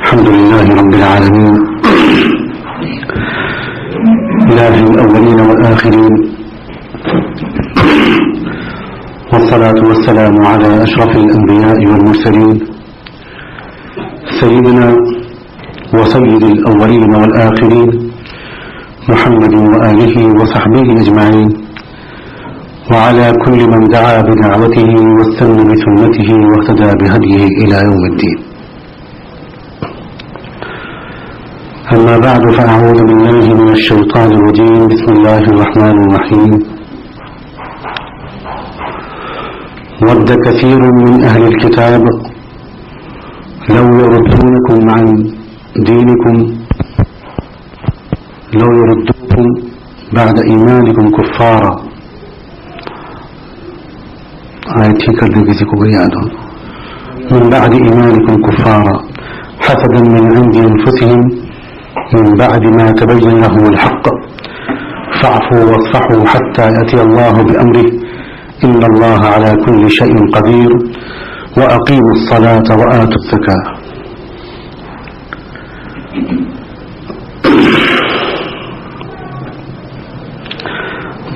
الحمد لله رب العالمين إله الأولين والآخرين، والصلاة والسلام على أشرف الأنبياء والمرسلين سيدنا وسيد الأولين والآخرين محمد وآله وصحبه أجمعين، وعلى كل من دعا بدعوته واستنى بسنته واهتدى بهديه إلى يوم الدين. أما بعد، فأعوذ بالله من الشيطان الرجيم. بسم الله الرحمن الرحيم. ود كثير من أهل الكتاب لو يردونكم عن دينكم لو يردوكم بعد إيمانكم كفارا. آية کر دیں کسی کو یاد ہو. من بعد إيمانكم كفارا حسدا من عند أنفسهم من بعد ما تبين لهم الحق فاعفوا واصفحوا حتى يأتي الله بأمره إن الله على كل شيء قدير وأقيموا الصلاة وآتوا الزكاة.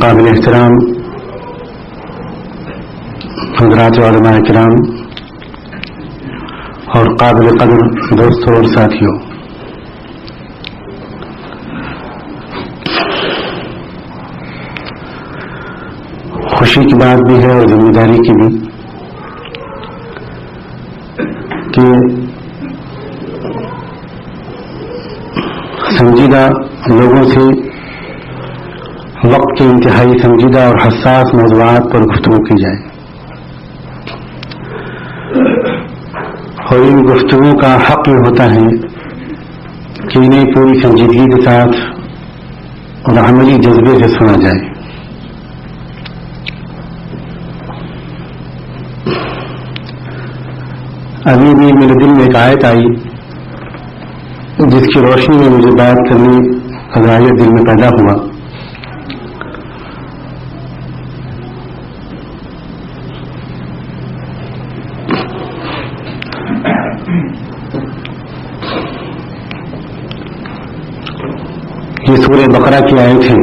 قابل احترام حضرات علماء کرام اور قابل قدر دوستوں اور ساتھیوں، خوشی کی بات بھی ہے اور ذمہ داری کی بھی کہ سنجیدہ لوگوں سے وقت کے انتہائی سنجیدہ اور حساس موضوعات پر گفتگو کی جائے، اور ان گفتگو کا حق یہ ہوتا ہے کہ انہیں پوری سنجیدگی کے ساتھ اور عملی جذبے سے سنا جائے. ابھی بھی میرے دل میں ایک آیت آئی جس کی روشنی میں مجھے بات کرنے کا ذریعہ دل میں پیدا ہوا. یہ سورہ بقرہ کی آیت ہے.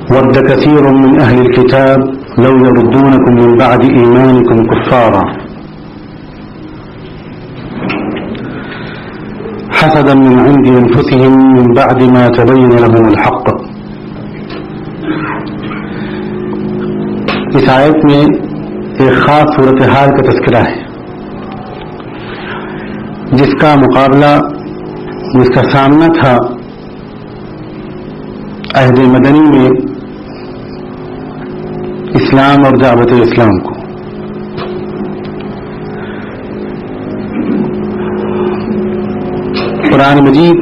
ود کثیر من اہل الکتاب لو يردونكم من بعد إيمانكم كفارا حسدا من عند أنفسهم من بعد ما تبين لهم الحق. اس آیت میں ایک خاص صورتحال کا تذکرہ ہے جس کا مقابلہ، جس کا سامنا تھا عہد مدنی میں اسلام اور دعوت اسلام کو. قرآن مجید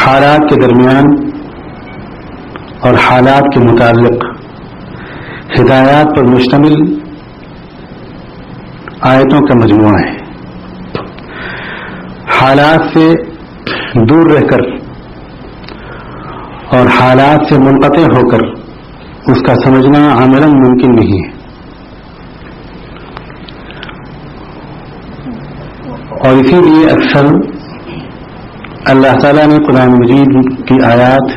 حالات کے درمیان اور حالات کے متعلق ہدایات پر مشتمل آیتوں کا مجموعہ ہے. حالات سے دور رہ کر اور حالات سے منقطع ہو کر اس کا سمجھنا عملاً ممکن نہیں ہے، اور اسی لیے اکثر اللہ تعالیٰ نے قرآن مجید کی آیات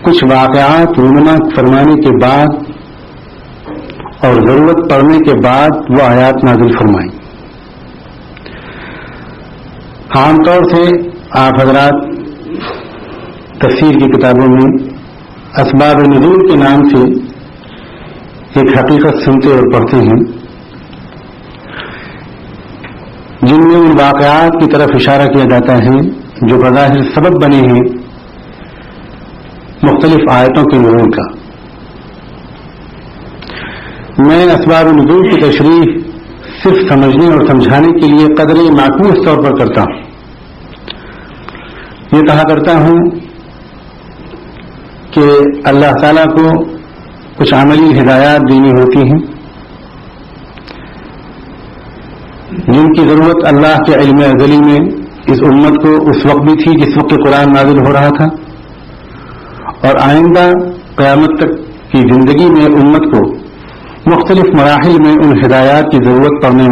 کچھ واقعات رونما فرمانے کے بعد اور ضرورت پڑنے کے بعد وہ آیات نازل فرمائی. عام طور سے آپ حضرات تفسیر کی کتابوں میں اسباب نزول کے نام سے ایک حقیقت سنتے اور پڑھتے ہیں جن میں ان واقعات کی طرف اشارہ کیا جاتا ہے جو بظاہر سبب بنے ہیں مختلف آیتوں کے نزول کا. میں اسباب نزول کی تشریح صرف سمجھنے اور سمجھانے کے لیے قدر معکوس طور پر کرتا ہوں. یہ کہا کرتا ہوں کہ اللہ تعالیٰ کو کچھ عملی ہدایات دینی ہوتی ہیں جن کی ضرورت اللہ کے علم ازلی میں اس امت کو اس وقت بھی تھی جس وقت قرآن نازل ہو رہا تھا، اور آئندہ قیامت تک کی زندگی میں امت کو مختلف مراحل میں ان ہدایات کی ضرورت پڑنے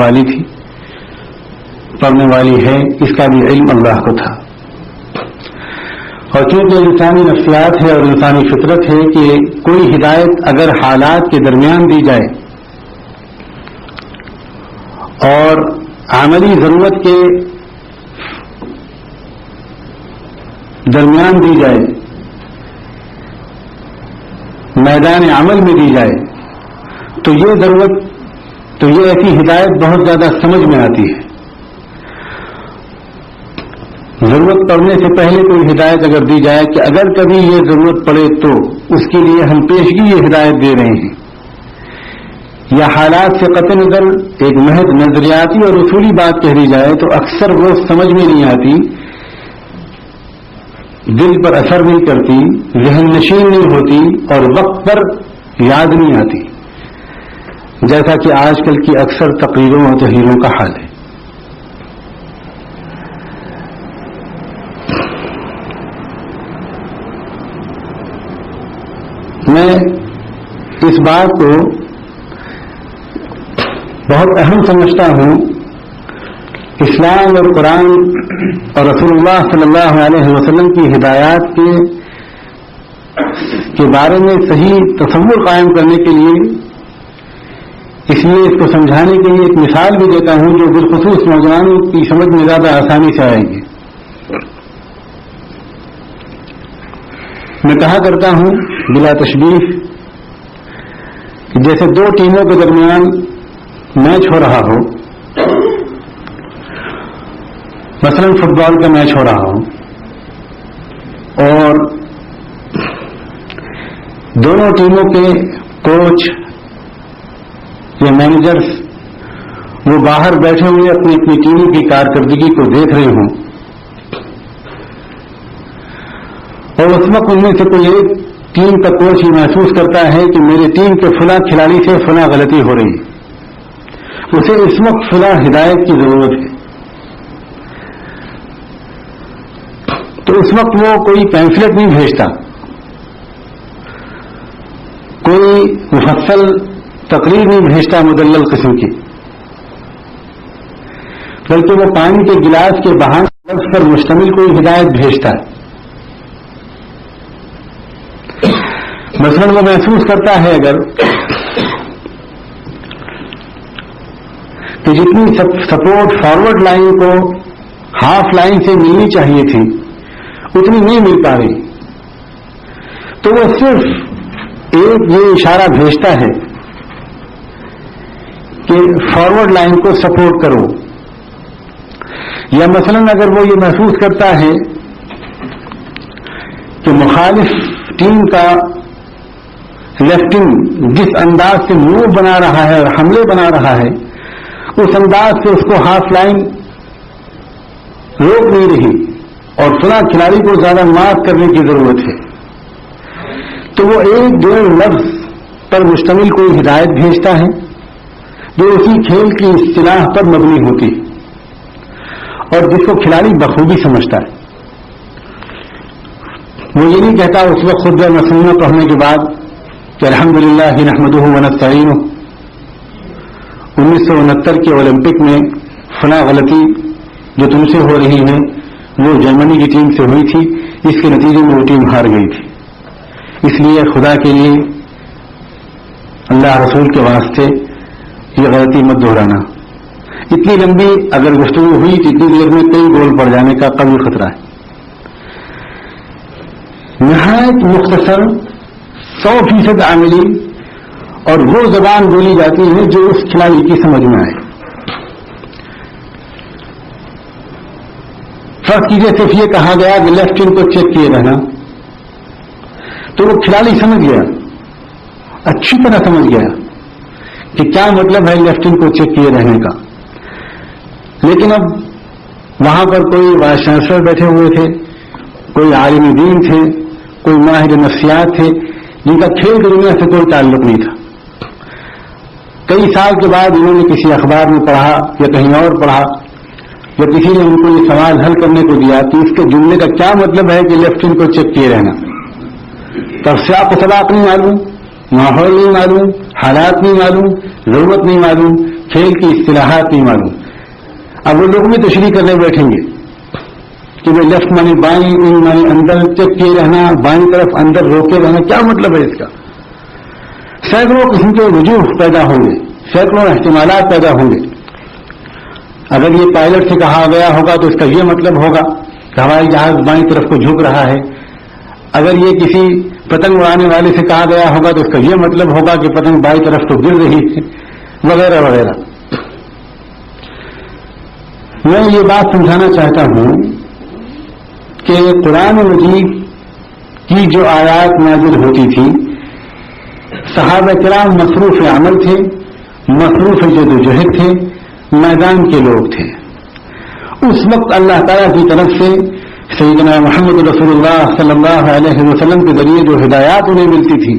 والی ہے، اس کا بھی علم اللہ کو تھا۔ اور چونکہ انسانی نفسیات ہے اور انسانی فطرت ہے کہ کوئی ہدایت اگر حالات کے درمیان دی جائے اور عملی ضرورت کے درمیان دی جائے، میدان عمل میں دی جائے، تو یہ ایسی ہدایت بہت زیادہ سمجھ میں آتی ہے۔ ضرورت پڑنے سے پہلے کوئی ہدایت اگر دی جائے کہ اگر کبھی یہ ضرورت پڑے تو اس کے لیے ہم پیشگی یہ ہدایت دے رہے ہیں، یا حالات سے قطع نظر ایک محض نظریاتی اور اصولی بات کہہ دی جائے تو اکثر وہ سمجھ میں نہیں آتی، دل پر اثر نہیں کرتی، ذہن نشین نہیں ہوتی اور وقت پر یاد نہیں آتی، جیسا کہ آج کل کی اکثر تقریروں اور تحریروں کا حال ہے۔ میں اس بات کو بہت اہم سمجھتا ہوں۔ اسلام اور قرآن اور رسول اللہ صلی اللہ علیہ وسلم کی ہدایات کے بارے میں صحیح تصور قائم کرنے کے لیے، اس لیے اس کو سمجھانے کے لیے ایک مثال بھی دیتا ہوں جو بالخصوص نوجوانوں کی سمجھ میں زیادہ آسانی سے آئے گی۔ میں کہا کرتا ہوں بلا تشبیہ کہ جیسے دو ٹیموں کے درمیان میچ ہو رہا ہو، مثلا فٹ بال کا میچ ہو رہا ہو، اور دونوں ٹیموں کے کوچ یا مینیجرز وہ باہر بیٹھے ہوئے اپنی اپنی ٹیموں کی کارکردگی کو دیکھ رہے ہوں، اور اس وقت ان میں سے کوئی ایک ٹیم کا کوچ یہ محسوس کرتا ہے کہ میری ٹیم کے فلاں کھلاڑی سے فلاں غلطی ہو رہی ہے، اسے اس وقت فلاں ہدایت کی ضرورت ہے، تو اس وقت وہ کوئی پیمفلیٹ نہیں بھیجتا، کوئی مفصل تقریر نہیں بھیجتا مدلل قسم کی، بلکہ وہ پانی کے گلاس کے بہانے لفظ پر مشتمل کوئی ہدایت بھیجتا ہے۔ مثلا وہ محسوس کرتا ہے اگر کہ جتنی سپورٹ فارورڈ لائن کو ہاف لائن سے ملنی چاہیے تھی اتنی نہیں مل پا رہی، تو وہ صرف ایک یہ اشارہ بھیجتا ہے کہ فارورڈ لائن کو سپورٹ کرو، یا مثلا اگر وہ یہ محسوس کرتا ہے کہ مخالف ٹیم کا لیفٹنگ جس انداز سے موو بنا رہا ہے اور حملے بنا رہا ہے اس انداز سے اس کو ہاف لائن روک نہیں رہی اور فلاں کھلاڑی کو زیادہ مارک کرنے کی ضرورت ہے، تو وہ ایک ڈیڑھ لفظ پر مشتمل کوئی ہدایت بھیجتا ہے جو اسی کھیل کی اصطلاح پر مبنی ہوتی ہے اور جس کو کھلاڑی بخوبی سمجھتا ہے۔ وہ یہ نہیں کہتا اس وقت خطبہ مسنونہ پڑھنے کے بعد کہ الحمدللہ نحمدہ ونستعینہ 1969 کے اولمپک میں فلاں غلطی جو تم سے ہو رہی ہے وہ جرمنی کی ٹیم سے ہوئی تھی، اس کے نتیجے میں وہ ٹیم ہار گئی تھی، اس لیے خدا کے لیے اللہ رسول کے واسطے یہ غلطی مت دہرانا۔ اتنی لمبی اگر گفتگو ہوئی تو اتنی دیر میں کئی گول پڑ جانے کا قوی خطرہ ہے۔ نہایت مختصر 100% عملی اور وہ زبان بولی جاتی ہے جو اس کھلاڑی کی سمجھ میں آئے۔ فرض کیجیے صرف یہ کہا گیا کہ لیفٹ ان کو چیک کیے رہنا، تو وہ کھلاڑی سمجھ گیا، اچھی طرح سمجھ گیا کہ کیا مطلب ہے لیفٹ ان کو چیک کیے رہنے کا۔ لیکن اب وہاں پر کوئی وائس چانسلر بیٹھے ہوئے تھے، کوئی عالم دین تھے، کوئی ماہر نفسیات تھے جن کا کھیل کی دنیا سے کوئی تعلق نہیں تھا۔ کئی سال کے بعد انہوں نے کسی اخبار میں پڑھا یا کہیں اور پڑھا یا کسی نے ان کو یہ سوال حل کرنے کو دیا کہ اس کے جملے کا کیا مطلب ہے کہ لیفٹ ان کو چیک کیے رہنا۔ تب سیاق و سباق نہیں معلوم، ماحول نہیں معلوم، حالات نہیں معلوم، ضرورت نہیں معلوم، کھیل کی اصطلاحات نہیں معلوم. اب وہ لوگ بھی تشریح کرنے بیٹھیں گے کہ وہ لیفٹ مانی بائیں، ان مانی اندر چیک کیے رہنا، بائیں طرف اندر روکے رہنا، کیا مطلب ہے اس کا؟ سینکڑوں قسم کے وجوہ پیدا ہوں گے، سینکڑوں احتمالات پیدا ہوں گے. اگر یہ پائلٹ سے کہا گیا ہوگا تو اس کا یہ مطلب ہوگا کہ ہوائی جہاز بائیں طرف کو جھک رہا ہے. اگر یہ کسی پتنگ اڑانے والے سے کہا گیا ہوگا تو اس کا یہ مطلب ہوگا کہ پتنگ بائیں طرف کو گر رہی ہے، وغیرہ وغیرہ. میں یہ بات سمجھانا چاہتا ہوں کہ قرآن مجید کی جو آیات نازل ہوتی تھی، صحابہ کرام مصروف عمل تھے، مصروف جدوجہد تھے، میدان کے لوگ تھے. اس وقت اللہ تعالیٰ کی طرف سے سیدنا محمد رسول اللہ صلی اللہ علیہ وسلم کے ذریعے جو ہدایات انہیں ملتی تھی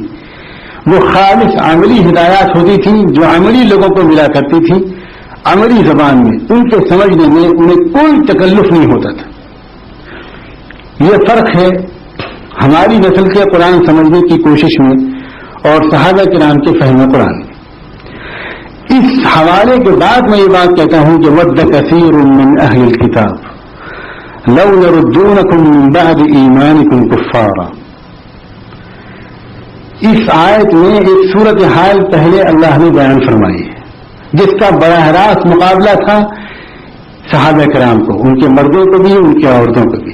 وہ خالص عملی ہدایات ہوتی تھی، جو عملی لوگوں کو ملا کرتی تھی، عملی زبان میں ان کے سمجھنے میں انہیں کوئی تکلف نہیں ہوتا تھا. یہ فرق ہے ہماری نسل کے قرآن سمجھنے کی کوشش میں اور صحابہ کرام کے فہم قرآن. اس حوالے کے بعد میں یہ بات کہتا ہوں کہ ود کثیر من اہل الکتاب لو یردونکم من بعد ایمانکم کفارا. اس آیت میں ایک صورتحال پہلے اللہ نے بیان فرمائی ہے جس کا براہ راست مقابلہ تھا صحابہ کرام کو، ان کے مردوں کو بھی، ان کی عورتوں کو بھی.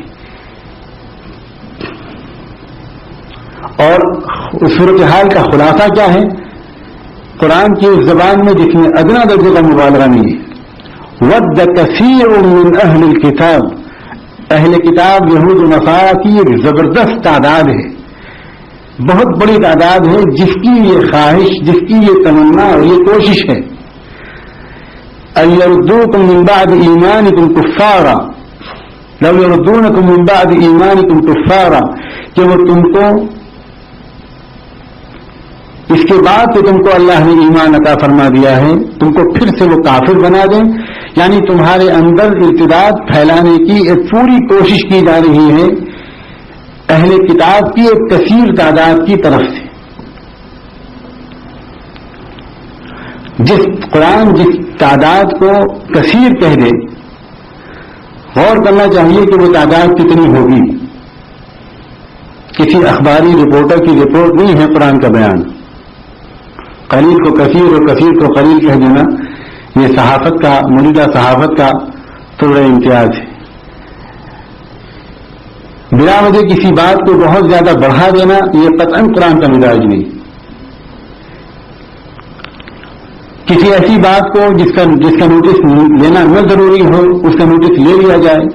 اور اس صورتحال کا خلاصہ کیا ہے؟ قرآن کی اس زبان میں جس میں ادنا درجے کا مبالغہ نہیں ہے. ود کثیر من اہل الکتاب، اہل کتاب یہود و نصارہ کی ایک زبردست تعداد ہے، بہت بڑی تعداد ہے جس کی یہ خواہش، جس کی یہ تمنا اور یہ کوشش ہے ان یردوکم من بعد ایمانکم کفارا، لو یردونکم من بعد ایمانکم کفارا، کہ وہ تم کو اس کے بعد تو تم کو اللہ نے ایمان عطا فرما دیا ہے، تم کو پھر سے وہ کافر بنا دیں. یعنی تمہارے اندر ارتداد پھیلانے کی ایک پوری کوشش کی جا رہی ہے اہل کتاب کی ایک کثیر تعداد کی طرف سے. جس قرآن جس تعداد کو کثیر کہہ دے، غور کرنا چاہیے کہ وہ تعداد کتنی ہوگی. کسی اخباری رپورٹر کی رپورٹ نہیں ہے قرآن کا بیان. قلیل کو کثیر اور کثیر کو قلیل کہہ دینا یہ صحافت کا، موجودہ صحافت کا تھوڑا امتیاز ہے. بلا وجہ کسی بات کو بہت زیادہ بڑھا دینا یہ قطعاً قرآن کا مزاج نہیں. کسی ایسی بات کو جس کا نوٹس لینا نہ ضروری ہو اس کا نوٹس لے لیا جائے،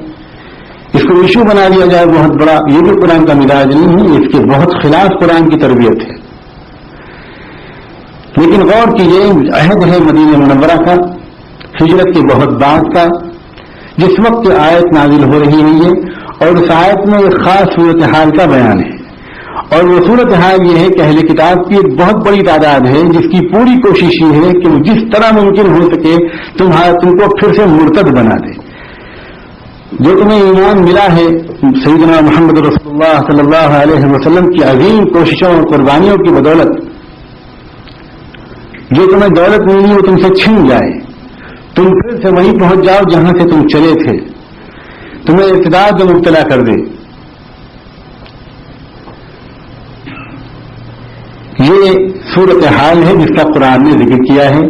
اس کو ایشو بنا لیا جائے بہت بڑا، یہ بھی قرآن کا مزاج نہیں ہے. اس کے بہت خلاف قرآن کی تربیت ہے. لیکن غور کیجیے، عہد ہے مدینہ منورہ کا، ہجرت کے بہت بعد کا، جس وقت آیت نازل ہو رہی ہے اور اس آیت میں ایک خاص صورتحال کا بیان ہے. اور وہ صورتحال یہ ہے کہ اہل کتاب کی ایک بہت بڑی تعداد ہے جس کی پوری کوشش یہ ہے کہ وہ جس طرح ممکن ہو سکے تم کو پھر سے مرتد بنا دے. جو تمہیں ایمان ملا ہے سیدنا محمد رسول اللہ صلی اللہ علیہ وسلم کی عظیم کوششوں اور قربانیوں کی بدولت، جو تمہیں دولت ملی وہ تم سے چھن جائے، تم پھر سے وہیں پہنچ جاؤ جہاں سے تم چلے تھے، تمہیں ارتداد میں مبتلا کر دے. یہ صورتحال ہے جس کا قرآن نے ذکر کیا ہے.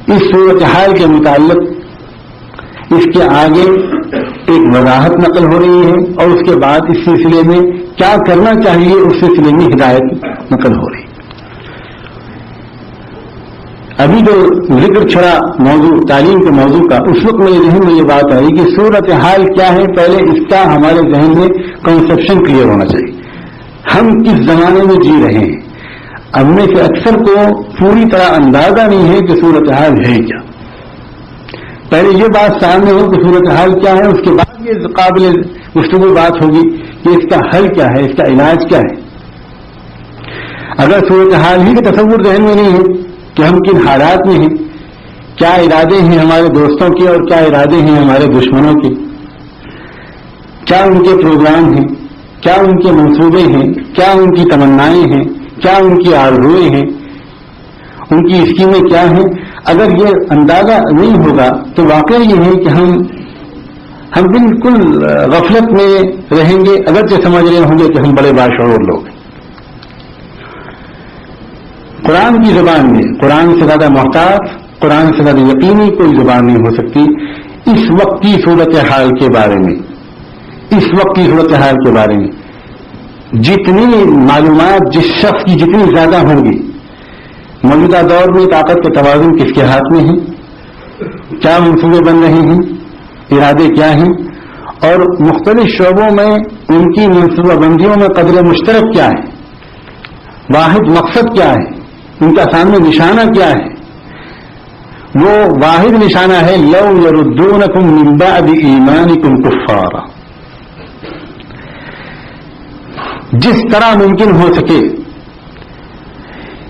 اس صورتحال کے متعلق اس کے آگے ایک وضاحت نقل ہو رہی ہے اور اس کے بعد اس سلسلے میں کیا کرنا چاہیے اس سلسلے میں ہدایت نقل ہو رہی ہے. ابھی جو ذکر چھڑا موضوع تعلیم کے موضوع کا، اس وقت میرے ذہن میں یہ بات آئی کہ صورتحال کیا ہے، پہلے اس کا ہمارے ذہن میں کنسپشن کلیئر ہونا چاہیے. ہم کس زمانے میں جی رہے ہیں؟ اب میں سے اکثر کو پوری طرح اندازہ نہیں ہے کہ صورتحال ہے کیا. پہلے یہ بات سامنے ہو کہ صورتحال کیا ہے، اس کے بعد یہ قابل گفتگو بات ہوگی کہ اس کا حل کیا ہے، اس کا علاج کیا ہے. اگر صورتحال ہی کا تصور ذہن میں نہیں ہے کہ ہم کن حالات میں ہیں، کیا ارادے ہیں ہمارے دوستوں کے اور کیا ارادے ہیں ہمارے دشمنوں کے، کیا ان کے پروگرام ہیں، کیا ان کے منصوبے ہیں، کیا ان کی تمنائیں ہیں، کیا ان کی آرزوئیں ہیں، ان کی اسکیمیں کیا ہیں. اگر یہ اندازہ نہیں ہوگا تو واقعہ یہ ہے کہ ہم بالکل غفلت میں رہیں گے، اگرچہ سمجھ رہے ہوں گے کہ ہم بڑے باشعور لوگ ہیں. قرآن کی زبان میں قرآن سے زیادہ محتاط، قرآن سے زیادہ یقینی کوئی زبان نہیں ہو سکتی اس وقت کی صورتحال کے بارے میں. اس وقت کی صورتحال کے بارے میں جتنی معلومات جس شخص کی جتنی زیادہ ہوں گی، موجودہ دور میں طاقت کے توازن کس کے ہاتھ میں ہے، کیا منصوبے بن رہے ہیں، ارادے کیا ہیں، اور مختلف شعبوں میں ان کی منصوبہ بندیوں میں قدر مشترک کیا ہے، واحد مقصد کیا ہے، ان کا سامنے نشانہ کیا ہے. وہ واحد نشانہ ہے لو یردونکم من بعد ایمانکم کفارا. جس طرح ممکن ہو سکے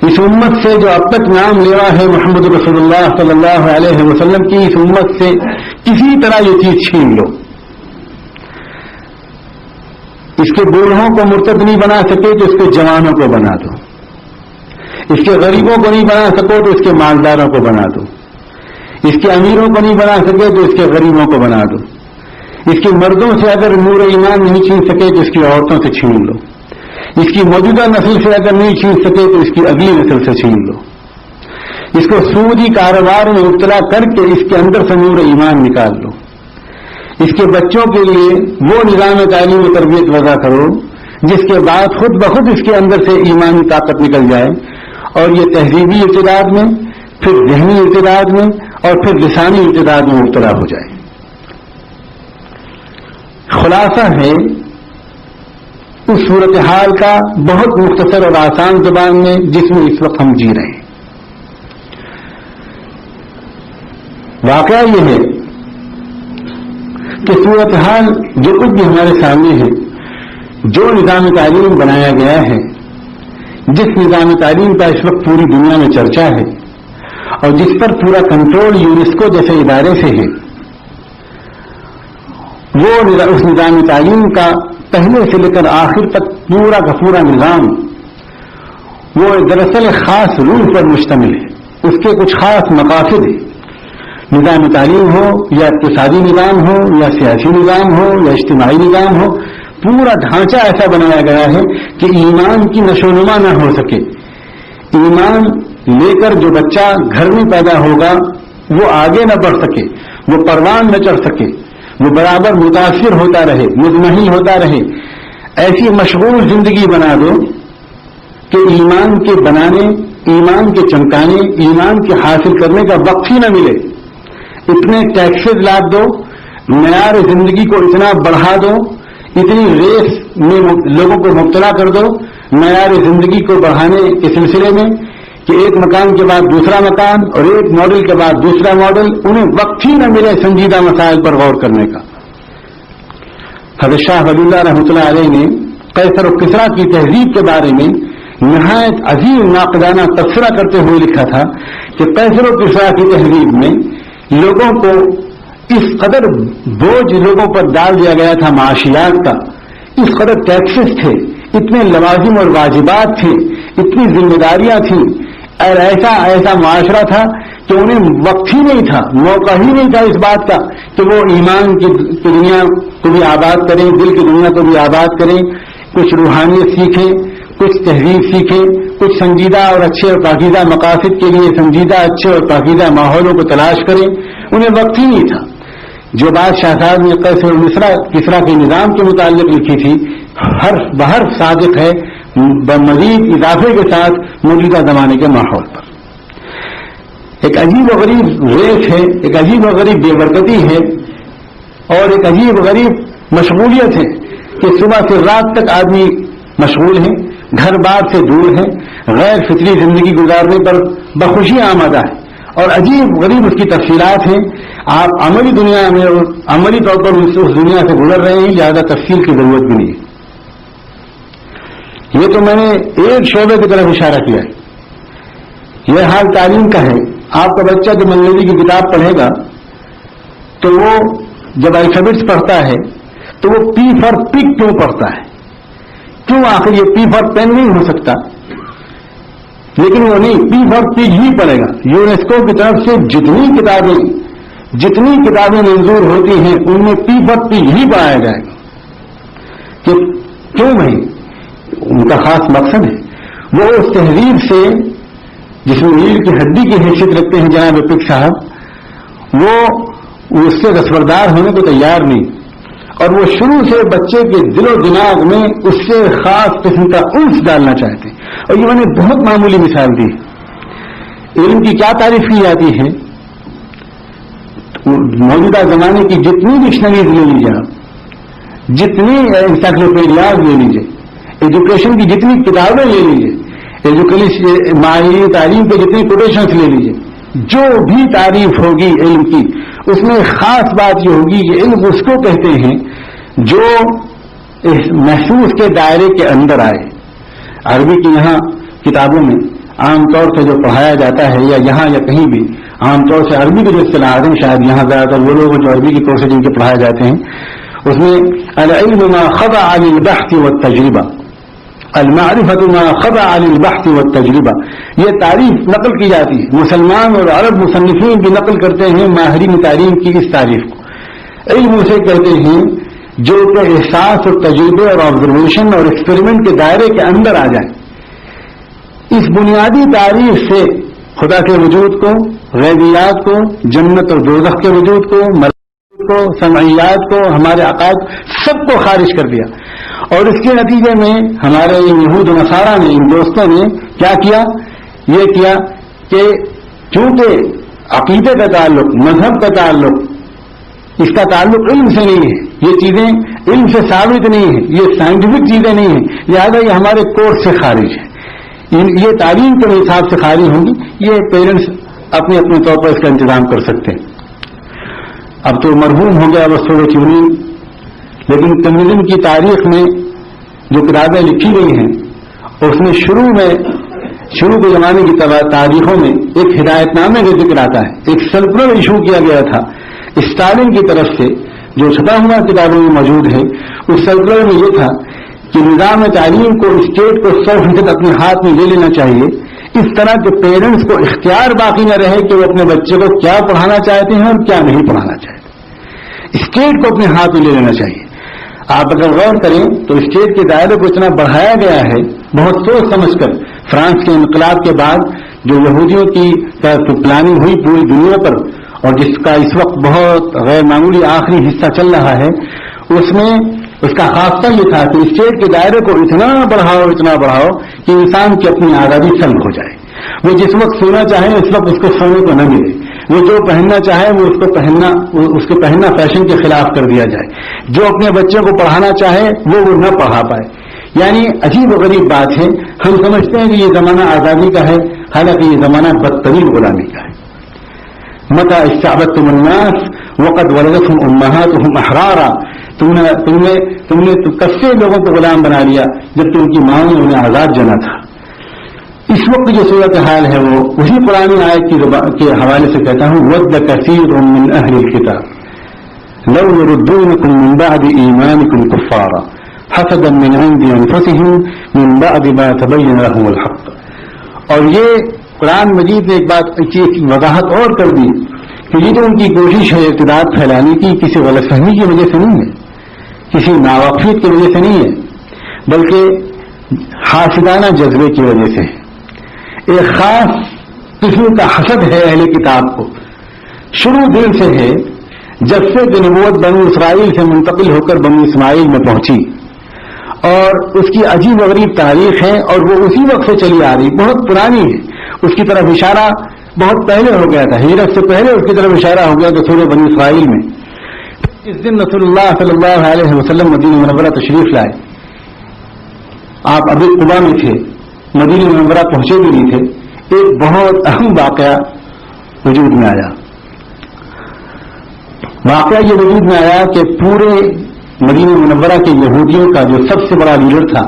اس امت سے جو اب تک نام لیوا ہے محمد رسول اللہ صلی اللہ علیہ وسلم کی، اس امت سے کسی طرح یہ چیز چھین لو. اس کے بوڑھوں کو مرتد نہیں بنا سکے تو اس کے جوانوں کو بنا دو. اس کے غریبوں کو نہیں بنا سکو تو اس کے مالداروں کو بنا دو. اس کے امیروں کو نہیں بنا سکے تو اس کے غریبوں کو بنا دو. اس کے مردوں سے اگر نور ایمان نہیں چھین سکے تو اس کی عورتوں سے چھین لو. اس کی موجودہ نسل سے اگر نہیں چھین سکے تو اس کی اگلی نسل سے چھین لو. اس کو سودی کاروبار میں مبتلا کر کے اس کے اندر سے نور ایمان نکال لو. اس کے بچوں کے لیے وہ نظام تعلیم و تربیت وضع کرو جس کے بعد خود بخود اس کے اندر سے ایمانی طاقت نکل جائے اور یہ تہذیبی ارتداد میں، پھر ذہنی ارتداد میں اور پھر لسانی ارتداد میں مبتلا ہو جائے. خلاصہ ہے اس صورتحال کا بہت مختصر اور آسان زبان میں جس میں اس وقت ہم جی رہے ہیں. واقعہ یہ ہے کہ صورتحال جو کچھ بھی ہمارے سامنے ہے، جو نظام تعلیم بنایا گیا ہے، جس نظام تعلیم کا اس وقت پوری دنیا میں چرچا ہے اور جس پر پورا کنٹرول یونیسکو جیسے ادارے سے ہے، وہ اس نظام تعلیم کا پہلے سے لے کر آخر تک پورا کا پورا نظام وہ دراصل خاص روح پر مشتمل ہے. اس کے کچھ خاص مقاصد ہیں. نظام تعلیم ہو یا اقتصادی نظام ہو یا سیاسی نظام ہو یا اجتماعی نظام ہو، پورا ڈھانچہ ایسا بنایا گیا ہے کہ ایمان کی نشو و نما نہ ہو سکے. ایمان لے کر جو بچہ گھر میں پیدا ہوگا وہ آگے نہ بڑھ سکے، وہ پروان نہ چڑھ سکے، وہ برابر متاثر ہوتا رہے، مطمئن ہوتا رہے. ایسی مشغول زندگی بنا دو کہ ایمان کے بنانے، ایمان کے چمکانے، ایمان کے حاصل کرنے کا وقت ہی نہ ملے. اتنے ٹیکسز لاد دو، معیار زندگی کو اتنا بڑھا دو، اتنی ریس میں لوگوں کو مبتلا کر دو معیار زندگی کو بڑھانے کے سلسلے میں کہ ایک مکان کے بعد دوسرا مکان اور ایک ماڈل کے بعد دوسرا ماڈل، انہیں وقت ہی نہ ملے سنجیدہ مسائل پر غور کرنے کا. حضرت شاہ ولی اللہ رحمۃ اللہ علیہ نے قیصر و کسریٰ کی تہذیب کے بارے میں نہایت عظیم ناقدانہ تبصرہ کرتے ہوئے لکھا تھا کہ قیصر و کسریٰ کی تہذیب میں لوگوں کو اس قدر بوجھ لوگوں پر ڈال دیا گیا تھا معاشیات کا، اس قدر ٹیکسز تھے، اتنے لوازم اور واجبات تھے، اتنی ذمہ داریاں تھیں اور ایسا معاشرہ تھا کہ انہیں وقت ہی نہیں تھا، موقع ہی نہیں تھا اس بات کا کہ وہ ایمان کی دنیا کو بھی آباد کریں، دل کی دنیا کو بھی آباد کریں، کچھ روحانیت سیکھیں، کچھ تہذیب سیکھیں، کچھ سنجیدہ اور اچھے اور پاکیزہ مقاصد کے لیے سنجیدہ اچھے اور پاکیزہ ماحولوں کو تلاش کریں. انہیں وقت ہی نہیں تھا. جو بات شاہ صاحب نے قیصر و کسریٰ کے نظام کے متعلق لکھی تھی بہر صادق ہے، بمزید اضافے کے ساتھ موجودہ زمانے کے ماحول پر. ایک عجیب و غریب ریس ہے، ایک عجیب و غریب بے برکتی ہے اور ایک عجیب و غریب مشغولیت ہے کہ صبح سے رات تک آدمی مشغول ہے، گھر بار سے دور ہے، غیر فطری زندگی گزارنے پر بخوشی آمادہ ہے اور عجیب غریب اس کی تفصیلات ہیں. آپ عملی دنیا میں عملی طور پر اس دنیا سے گزر رہے ہیں، زیادہ تفصیل کی ضرورت بھی نہیں ہے. یہ تو میں نے ایک شعبے کی طرف اشارہ کیا ہے. یہ حال تعلیم کا ہے. آپ کا بچہ جب انگریزی کی کتاب پڑھے گا تو وہ جب الفابیٹس پڑھتا ہے تو وہ پی فار پگ کیوں پڑھتا ہے؟ کیوں آخر یہ پی فار پین نہیں ہو سکتا؟ لیکن وہ نہیں، پی فار پیج ہی پڑے گا. یونیسکو کی طرف سے جتنی کتابیں منظور ہوتی ہیں ان میں پی فار پیج ہی پڑھایا جائے گا. کہ کیوں بھائی؟ ان کا خاص مقصد ہے. وہ اس تحریر سے جس میں ریڑھ کی ہڈی کی حیثیت رکھتے ہیں جناب پک صاحب، وہ اس سے دستبردار ہونے کو تیار نہیں، اور وہ شروع سے بچے کے دل و دماغ میں اس سے خاص قسم کا انس ڈالنا چاہتے ہیں. اور یہ میں نے بہت معمولی مثال دی. علم کی کیا تعریف کی جاتی ہے؟ موجودہ زمانے کی جتنی ڈکشنریز لے لیجیے آپ، جتنی انسائکلوپیڈیاز لے لیجیے، ایجوکیشن کی جتنی کتابیں لے لیجیے، ماہرین تعلیم کے جتنی کوٹیشنز لے لیجیے، جو بھی تعریف ہوگی علم کی اس میں خاص بات یہ ہوگی کہ علم اس کو کہتے ہیں جو محسوس کے دائرے کے اندر آئے. عربی کی یہاں کتابوں میں عام طور سے جو پڑھایا جاتا ہے یا یہاں یا کہیں بھی عام طور سے عربی کے جو اصطلاحات ہیں، شاید یہاں زیادہ تر وہ لوگ جو عربی کے کورس جن کے پڑھائے جاتے ہیں، اس میں العلم ما خضع للبحث والتجربہ، المعرفۃ ما خضع للبحث والتجربہ، یہ تعریف نقل کی جاتی ہے. مسلمان اور عرب مصنفین بھی نقل کرتے ہیں ماہرین تعلیم کی اس تعریف کو. علم اسے کہتے ہیں جو کہ احساس اور تجربے اور آبزرویشن اور ایکسپیریمنٹ کے دائرے کے اندر آ جائے. اس بنیادی تعریف سے خدا کے وجود کو، غیبیات کو، جنت اور دوزخ کے وجود کو، ملائکہ کو، سمعیات کو، ہمارے عقائد سب کو خارج کر دیا. اور اس کے نتیجے میں ہمارے یہود و نصارہ نے، ان دوستوں نے کیا کیا؟ یہ کیا کہ چونکہ عقیدے کا تعلق، مذہب کا تعلق، اس کا تعلق علم سے نہیں ہے، یہ چیزیں علم سے ثابت نہیں ہیں، یہ سائنٹیفک چیزیں نہیں ہیں، لہٰذا یہ ہمارے کورس سے خارج ہے، یہ تعلیم کے حساب سے خارج ہوں گی. یہ پیرنٹس اپنے اپنے طور پر اس کا انتظام کر سکتے ہیں. اب تو مرحوم ہو گیا وہ سوویت یونین، لیکن کمیونزم کی تاریخ میں جو کتابیں لکھی گئی ہیں اس میں شروع کے زمانے کی تاریخوں میں ایک ہدایت نامے کا ذکر آتا ہے. ایک سرکولر ایشو کیا گیا تھا اسٹالن کی طرف سے، جو چھپا ہوا کتابوں میں موجود ہے. اس سرکولر میں یہ تھا کہ نظام تعلیم کو اسٹیٹ کو 100% اپنے ہاتھ میں لے لینا چاہیے. اس طرح کے پیرنٹس کو اختیار باقی نہ رہے کہ وہ اپنے بچے کو کیا پڑھانا چاہتے ہیں اور کیا نہیں پڑھانا چاہتے. اسٹیٹ کو اپنے ہاتھ میں لے لینا چاہیے. آپ اگر غور کریں تو اسٹیٹ کے دائرے کو اتنا بڑھایا گیا ہے بہت سوچ سمجھ کر. فرانس کے انقلاب کے بعد جو یہودیوں کی پلاننگ ہوئی پوری دنیا پر، اور جس کا اس وقت بہت غیر معمولی آخری حصہ چل رہا ہے، اس میں اس کا خاصہ یہ تھا کہ اسٹیٹ کے دائرے کو اتنا بڑھاؤ کہ انسان کی اپنی آزادی سلب ہو جائے. وہ جس وقت سونا چاہے اس وقت اس کو سونے کو نہ ملے، وہ جو پہننا چاہے وہ اس کو پہننا فیشن کے خلاف کر دیا جائے، جو اپنے بچوں کو پڑھانا چاہے وہ نہ پڑھا پائے. یعنی عجیب و غریب بات ہے. ہم سمجھتے ہیں کہ یہ زمانہ آزادی کا ہے، حالانکہ یہ زمانہ بدترین غلامی کا ہے. متى استعبدتم الناس وقد ولدتهم امهاتهم احرارا، تم نے کب سے لوگوں کو غلام بنا لیا جبکہ ان کی ماں نے انہیں آزاد جانا تھا. اس وقت جو صورتحال ہے وہ اسی قرآن آیت کے حوالے سے کہتا ہوں، ود كثير من اهل الكتاب لو يردونكم من بعد ایمانكم كفارا حسدا من عند انفسهم من بعد ما تبين لهم الحق. اور یہ قرآن مجید نے ایک بات کی وضاحت اور کر دی کہ یہ جو ان کی کوشش ہے ارتداد پھیلانے کی، کسی غلط فہمی کی وجہ سے نہیں ہے، کسی ناواقفیت کی وجہ سے نہیں ہے، بلکہ حاسدانہ جذبے کی وجہ سے ہے. ایک خاص قسم کا حسد ہے اہل کتاب کو، شروع دن سے ہے، جب سے نبوت بنو اسرائیل سے منتقل ہو کر بنو اسماعیل میں پہنچی، اور اس کی عجیب و غریب تاریخ ہے اور وہ اسی وقت سے چلی آ رہی، بہت پرانی ہے. اس کی طرف اشارہ بہت پہلے ہو گیا تھا، ہجرت سے پہلے اس کی طرف اشارہ ہو گیا تھا سورہ بنی اسرائیل میں. اس دن رسول اللہ صلی اللہ علیہ وسلم مدینہ منورہ تشریف لائے. آپ ابھی قباء میں تھے، مدینہ منورہ پہنچے بھی نہیں تھے. ایک بہت اہم واقعہ وجود میں آیا. واقعہ یہ وجود میں آیا کہ پورے مدینہ منورہ کے یہودیوں کا جو سب سے بڑا لیڈر تھا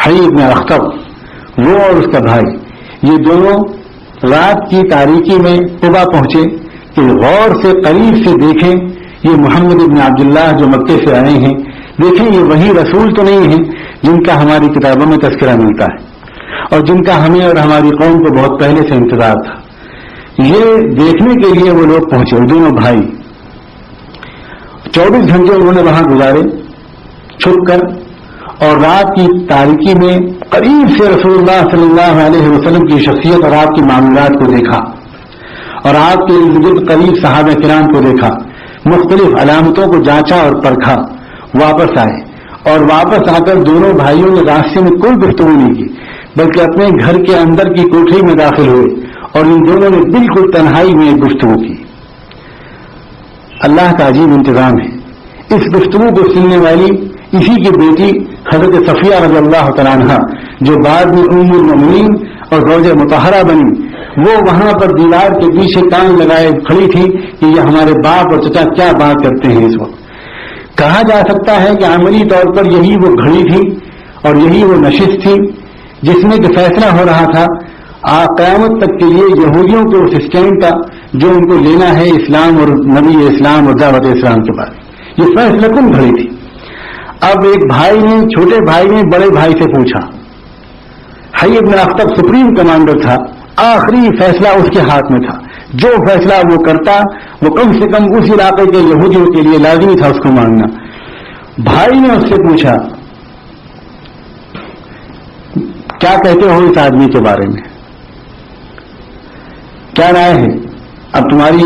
حی بن اخطب، وہ اور اس کا بھائی، یہ دونوں رات کی تاریکی میں قباء پہنچے کہ غور سے قریب سے دیکھیں یہ محمد ابن عبداللہ جو مکے سے آئے ہیں، دیکھیں یہ وہی رسول تو نہیں ہے جن کا ہماری کتابوں میں تذکرہ ملتا ہے اور جن کا ہمیں اور ہماری قوم کو بہت پہلے سے انتظار تھا. یہ دیکھنے کے لیے وہ لوگ پہنچے, دونوں بھائی. 24 گھنٹے انہوں نے وہاں گزارے چھپ کر, اور رات کی تاریکی میں قریب سے رسول اللہ صلی اللہ علیہ وسلم کی شخصیت اور آپ کی معاملات کو دیکھا, اور آپ کے ارد گرد قریب صحابہ کرام کو دیکھا, مختلف علامتوں کو جانچا اور پرکھا, واپس آئے. اور واپس آ کر دونوں بھائیوں نے راستے میں کوئی گفتگو نہیں کی, بلکہ اپنے گھر کے اندر کی کوٹری میں داخل ہوئے اور ان دونوں نے بالکل تنہائی میں ایک گفتگو کی. اللہ کا عجیب انتظام ہے. اس گفتگو کو سننے والی اسی کی بیٹی حضرت صفیہ رضی اللہ تعالیٰ عنہ, جو بعد میں ام المؤمنین اور زوجہ مطہرہ بنی, وہ وہاں پر دیوار کے پیچھے کان لگائے کھڑی تھی کہ یہ ہمارے باپ اور چچا کیا بات کرتے ہیں. اس وقت کہا جا سکتا ہے کہ عملی طور پر یہی وہ گھڑی تھی اور یہی وہ نشست تھی جس میں کہ فیصلہ ہو رہا تھا قیامت تک کے لیے یہودیوں کے اس اسٹینڈ کا جو ان کو لینا ہے اسلام اور نبی اسلام اور دعوت اسلام کے بارے. یہ فیصلہ کن گھڑی تھی. اب ایک بھائی نے, چھوٹے بھائی نے بڑے بھائی سے پوچھا. حی ابن اخطب سپریم کمانڈر تھا, آخری فیصلہ اس کے ہاتھ میں تھا. جو فیصلہ وہ کرتا وہ کم سے کم اس علاقے کے یہودیوں کے لیے لازمی تھا اس کو ماننا. بھائی نے اس سے پوچھا کیا کہتے ہو اس آدمی کے بارے میں, کیا رائے ہے؟ اب تمہاری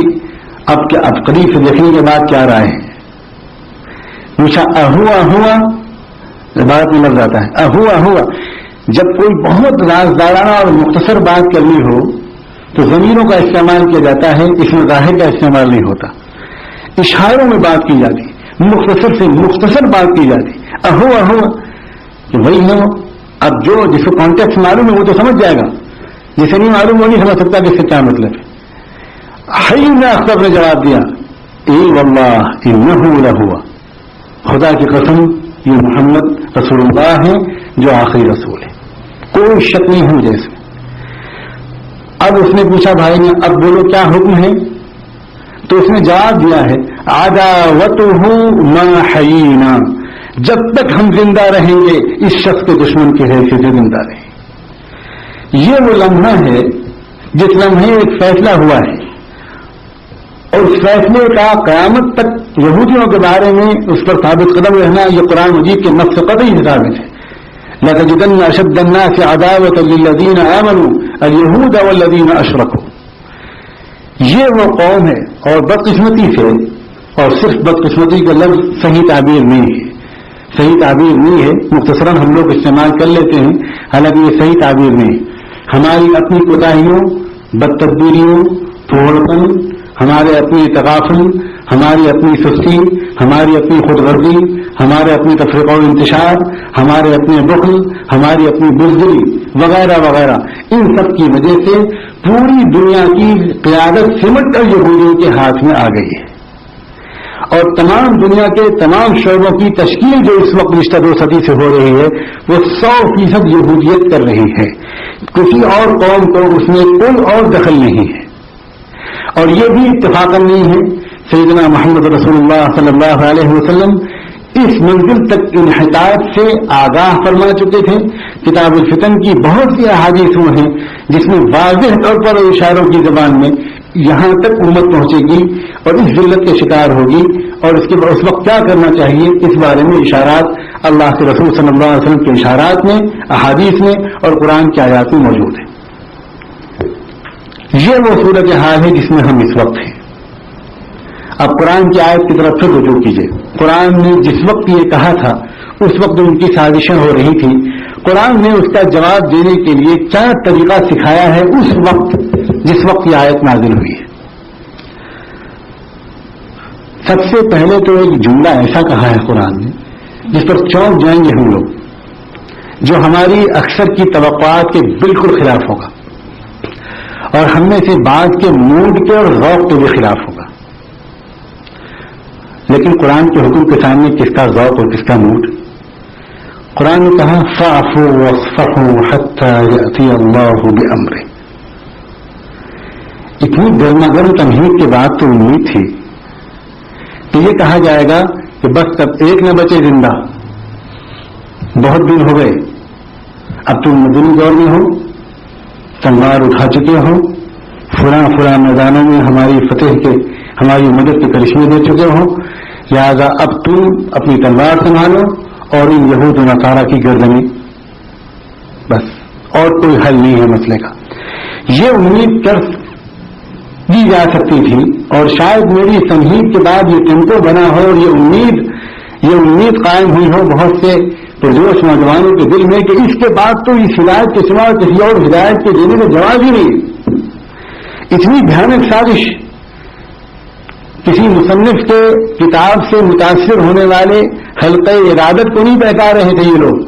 اب قریب سے دیکھنے کے بعد کیا رائے ہے؟ پوچھا اہوا ہوا, عبارت میں لگ جاتا ہے اہوا ہوا. جب کوئی بہت رازدارانہ اور مختصر بات کرنی ہو تو ضمیروں کا استعمال کیا جاتا ہے, اس میں ظاہر کا استعمال نہیں ہوتا. اشاروں میں بات کی جاتی, مختصر سے مختصر بات کی جاتی. اہو اہو کہ وہی ہے. اب جو جس کو کانٹیکٹ معلوم ہے وہ تو سمجھ جائے گا, جسے نہیں معلوم وہ نہیں سمجھ سکتا کہ اس سے کیا مطلب ہے. حی ابن اخطب نے جواب دیا اے واللہ انہ لہوا, خدا کی قسم یہ محمد رسول اللہ ہے جو آخری رسول ہے, کوئی شک نہیں ہے مجھے اس میں. اب اس نے پوچھا بھائی نے اب بولو کیا حکم ہے؟ تو اس نے جواب دیا ہے عداوتہ ما حیینا, جب تک ہم زندہ رہیں گے اس شخص کے دشمن کی حیثیت سے زندہ رہیں. یہ وہ لمحہ ہے جس لمحے ایک فیصلہ ہوا ہے, اور اس فیصلے کا قیامت تک یہودیوں کے بارے میں اس پر ثابت قدم رہنا یہ قرآن مجید کے نص قطعی سے ثابت ہے. لَتَجِدَنَّ أَشَدَّ النَّاسِ عَدَاوَةً لِلَّذِينَ آمَنُوا الْيَهُودَ وَالَّذِينَ أَشْرَكُوا. یہ وہ قوم ہے, اور بدقسمتی سے, اور صرف بدقسمتی کا لفظ صحیح تعبیر نہیں ہے, صحیح تعبیر نہیں ہے, مختصراً ہم لوگ استعمال کر لیتے ہیں, حالانکہ یہ صحیح تعبیر نہیں. ہماری اپنی کوتاہیوں, بدتدبیریوں, پھوڑپن, ہمارے اپنی تغافل, ہماری اپنی سستی, ہماری اپنی خود غرضی, ہمارے اپنے تفریق و انتشار, ہمارے اپنے بخل, ہماری اپنی بزدلی وغیرہ وغیرہ, ان سب کی وجہ سے پوری دنیا کی قیادت سمٹ کر یہودیوں کے ہاتھ میں آ گئی ہے, اور تمام دنیا کے تمام شعبوں کی تشکیل جو اس وقت رشتہ 2 صدی سے ہو رہی ہے وہ 100% یہودیت کر رہی ہے. کسی اور قوم کو اس میں کوئی اور دخل نہیں ہے. اور یہ بھی اتفاقاً نہیں ہے, سیدنا محمد رسول اللہ صلی اللہ علیہ وسلم اس منزل تک انحطاط سے آگاہ فرما چکے تھے. کتاب الفتن کی بہت سی احادیث ہیں جس میں واضح طور پر اشاروں کی زبان میں یہاں تک امت پہنچے گی اور اس ذلت کے شکار ہوگی, اور اس وقت کیا کرنا چاہیے اس بارے میں اشارات اللہ کے رسول صلی اللہ علیہ وسلم کے اشارات میں, احادیث میں اور قرآن کی آیات میں موجود ہیں. یہ وہ صورت حال ہے جس میں ہم اس وقت ہیں. اب قرآن کی آیت کی طرف پھر رجوع کیجیے. قرآن نے جس وقت یہ کہا تھا اس وقت ان کی سازشیں ہو رہی تھی, قرآن نے اس کا جواب دینے کے لیے کیا طریقہ سکھایا ہے اس وقت جس وقت یہ آیت نازل ہوئی ہے. سب سے پہلے تو ایک جملہ ایسا کہا ہے قرآن نے جس پر چونک جائیں گے ہم لوگ, جو ہماری اکثر کی توقعات کے بالکل خلاف ہوگا, اور ہم میں سے بعض کے موڈ کے اور ذوق کے بھی خلاف ہوگا. لیکن قرآن کے حکم کے سامنے کس کا ذوق اور کس کا موڈ؟ قرآن نے کہا فَاعْفُوا وَاصْفَحُوا حَتَّى يَأْتِيَ اللَّهُ بِأَمْرِهِ. اتنی گرما گرم تمہید کے بعد تو امید تھی کہ یہ کہا جائے گا کہ بس تب ایک نہ بچے زندہ, بہت دن ہو گئے، اب تم مدنی دور میں ہو، تلوار اٹھا چکے ہو، فلاں میدانوں میں ہماری فتح کے، ہماری مدد کے کرشمے دے چکے ہو، لہذا اب تم اپنی تلوار سنبھالو اور ان یہود و نصارا کی گردنیں، بس اور کوئی حل نہیں ہے مسئلے کا. یہ امید کر دی جا سکتی تھی، اور شاید میری تمہید کے بعد یہ ٹیمپو بنا ہو اور یہ امید قائم ہوئی ہو بہت سے پرجوش نوجوانوں کے دل میں کہ اس کے بعد تو اس ہدایت کے سوا کسی اور ہدایت کے دینے کا جواز ہی نہیں. اتنی بھیانک سازش کسی مصنف کے کتاب سے متاثر ہونے والے حلقہ ارادت کو نہیں پہچا رہے تھے یہ لوگ.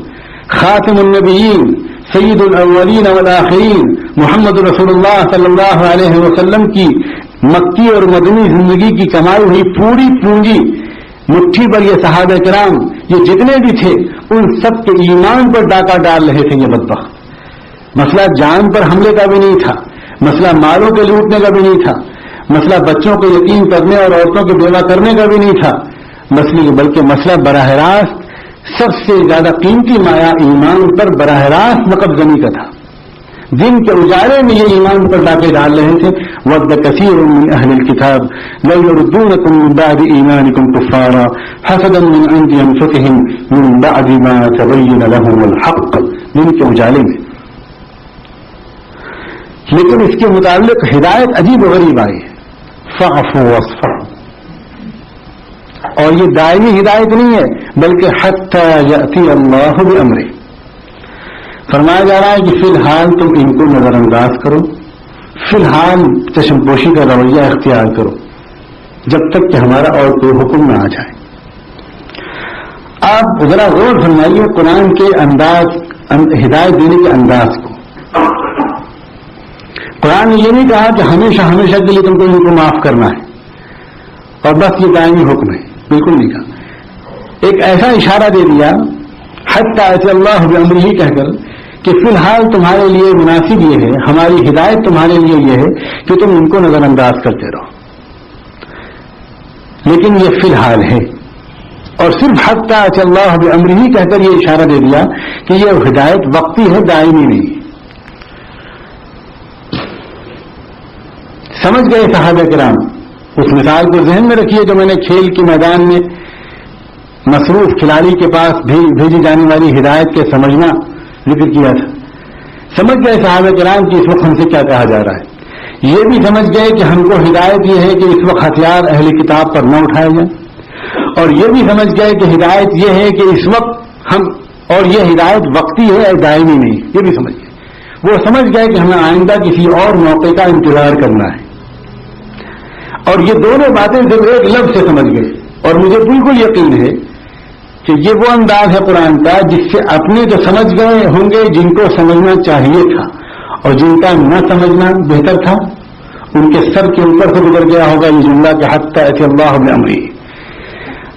خاتم النبیین سید الاولین والآخرین محمد رسول اللہ صلی اللہ علیہ وسلم کی مکی اور مدنی زندگی کی کمائی ہوئی پوری پونجی مٹھی پر یہ صحابہ کرام یہ جتنے بھی تھے ان سب کے ایمان پر ڈاکہ ڈال رہے تھے یہ بدبخت. مسئلہ جان پر حملے کا بھی نہیں تھا، مسئلہ مالوں کے لوٹنے کا بھی نہیں تھا، مسئلہ بچوں کو یتیم کرنے اور عورتوں کو بیوہ کرنے کا بھی نہیں تھا، بلکہ مسئلہ براہ راست سب سے زیادہ قیمتی مایا ایمان پر براہ راست نقب زنی کا تھا. دن کے اجالے میں یہ ایمان پر ڈاکے ڈال رہے تھے. وَدَّ كَثِيرٌ مِّنْ أَهْلِ الْكِتَابِ لَوْ يَرُدُّونَكُم مِّن بَعْدِ إِيمَانِكُمْ كُفَّارًا حَسَدًا مِّنْ عِندِ أَنفُسِهِم مِّن بَعْدِ مَا تَبَيَّنَ لَهُمُ الْحَقُّ. دن کے اجالے میں. لیکن اس کے متعلق ہدایت عجیب و غریب آئی ہے. فَاعْفُوا وَاصْفَحُوا. اور یہ دائمی ہدایت نہیں ہے بلکہ حَتَّى يَأْتِيَ اللَّهُ بِأَمْرِهِ. فرمایا جا رہا ہے کہ فی الحال تم ان کو نظر انداز کرو، فی الحال چشم پوشی کا رویہ اختیار کرو جب تک کہ ہمارا اور کوئی حکم نہ آ جائے. آپ ذرا غور فرمائیے قرآن کے انداز، ہدایت دینے کے انداز کو. قرآن نے یہ نہیں کہا کہ ہمیشہ کے لیے تم کو ان کو معاف کرنا ہے اور بس یہ دائمی حکم ہے، بالکل نہیں کہا. ایک ایسا اشارہ دے دیا حتی اتی اللہ بامرہ کہہ کر کہ فی الحال تمہارے لیے مناسب یہ ہے، ہماری ہدایت تمہارے لیے یہ ہے کہ تم ان کو نظر انداز کرتے رہو. لیکن یہ فی الحال ہے، اور صرف حتی اتی اللہ بامرہ کہہ کر یہ اشارہ دے دیا کہ یہ ہدایت وقتی ہے، دائمی نہیں. سمجھ گئے صحابہ کرام. اس مثال کو ذہن میں رکھیے جو میں نے کھیل کے میدان میں مصروف کھلاڑی کے پاس بھیجی جانے والی ہدایت کے سمجھنا ذکر کیا تھا. سمجھ گئے صحابہ کرام کہ اس وقت ہم سے کیا کہا جا رہا ہے. یہ بھی سمجھ گئے کہ ہم کو ہدایت یہ ہے کہ اس وقت ہتھیار اہل کتاب پر نہ اٹھائے جائیں، اور یہ بھی سمجھ گئے کہ ہدایت یہ ہے کہ اس وقت ہم، اور یہ ہدایت وقتی ہے دائمی نہیں. یہ بھی سمجھ گئے. وہ سمجھ گئے کہ ہمیں آئندہ کسی اور موقع کا انتظار کرنا ہے. اور یہ دونوں باتیں صرف ایک لفظ سے سمجھ گئے. اور مجھے بالکل یقین ہے کہ یہ وہ انداز ہے قرآن کا جس سے اپنے تو سمجھ گئے ہوں گے جن کو سمجھنا چاہیے تھا، اور جن کا نہ سمجھنا بہتر تھا ان کے سر کے اوپر سے گزر گیا ہوگا یہ جملہ کہ حتی اتی اللہ بامرہ.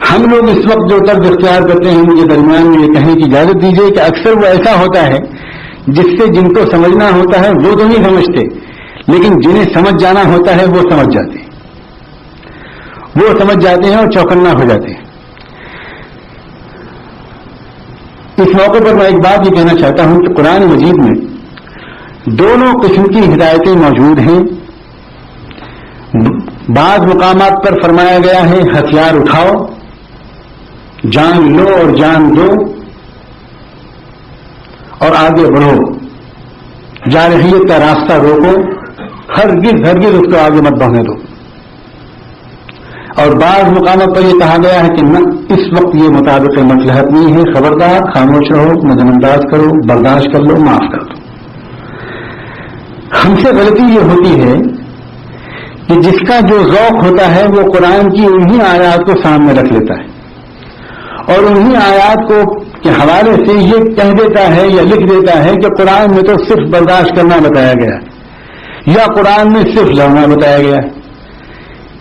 ہم لوگ اس وقت جو طرز اختیار کرتے ہیں مجھے درمیان میں یہ کہنے کی اجازت دیجیے کہ اکثر وہ ایسا ہوتا ہے جس سے جن کو سمجھنا ہوتا ہے وہ تو نہیں سمجھتے، لیکن جنہیں سمجھ جانا ہوتا ہے وہ سمجھ جاتے ہیں، وہ سمجھ جاتے ہیں اور چوکنا ہو جاتے ہیں. اس موقع پر میں ایک بات یہ کہنا چاہتا ہوں کہ قرآن مجید میں دونوں قسم کی ہدایتیں موجود ہیں. بعض مقامات پر فرمایا گیا ہے ہتھیار اٹھاؤ، جان لو اور جان دو اور آگے بڑھو، جارحیت کا راستہ روکو، ہرگز اس کو آگے مت بڑھنے دو. اور بعض مقامات پر یہ کہا گیا ہے کہ نہ، اس وقت یہ مطابق مصلحت نہیں ہے، خبردار خاموش رہو، نظر انداز کرو، برداشت کر لو، معاف کر دو. ہم سے غلطی یہ ہوتی ہے کہ جس کا جو ذوق ہوتا ہے وہ قرآن کی انہی آیات کو سامنے رکھ لیتا ہے اور انہی آیات کو کے حوالے سے یہ کہہ دیتا ہے یا لکھ دیتا ہے کہ قرآن میں تو صرف برداشت کرنا بتایا گیا ہے یا قرآن میں صرف لڑنا بتایا گیا ہے.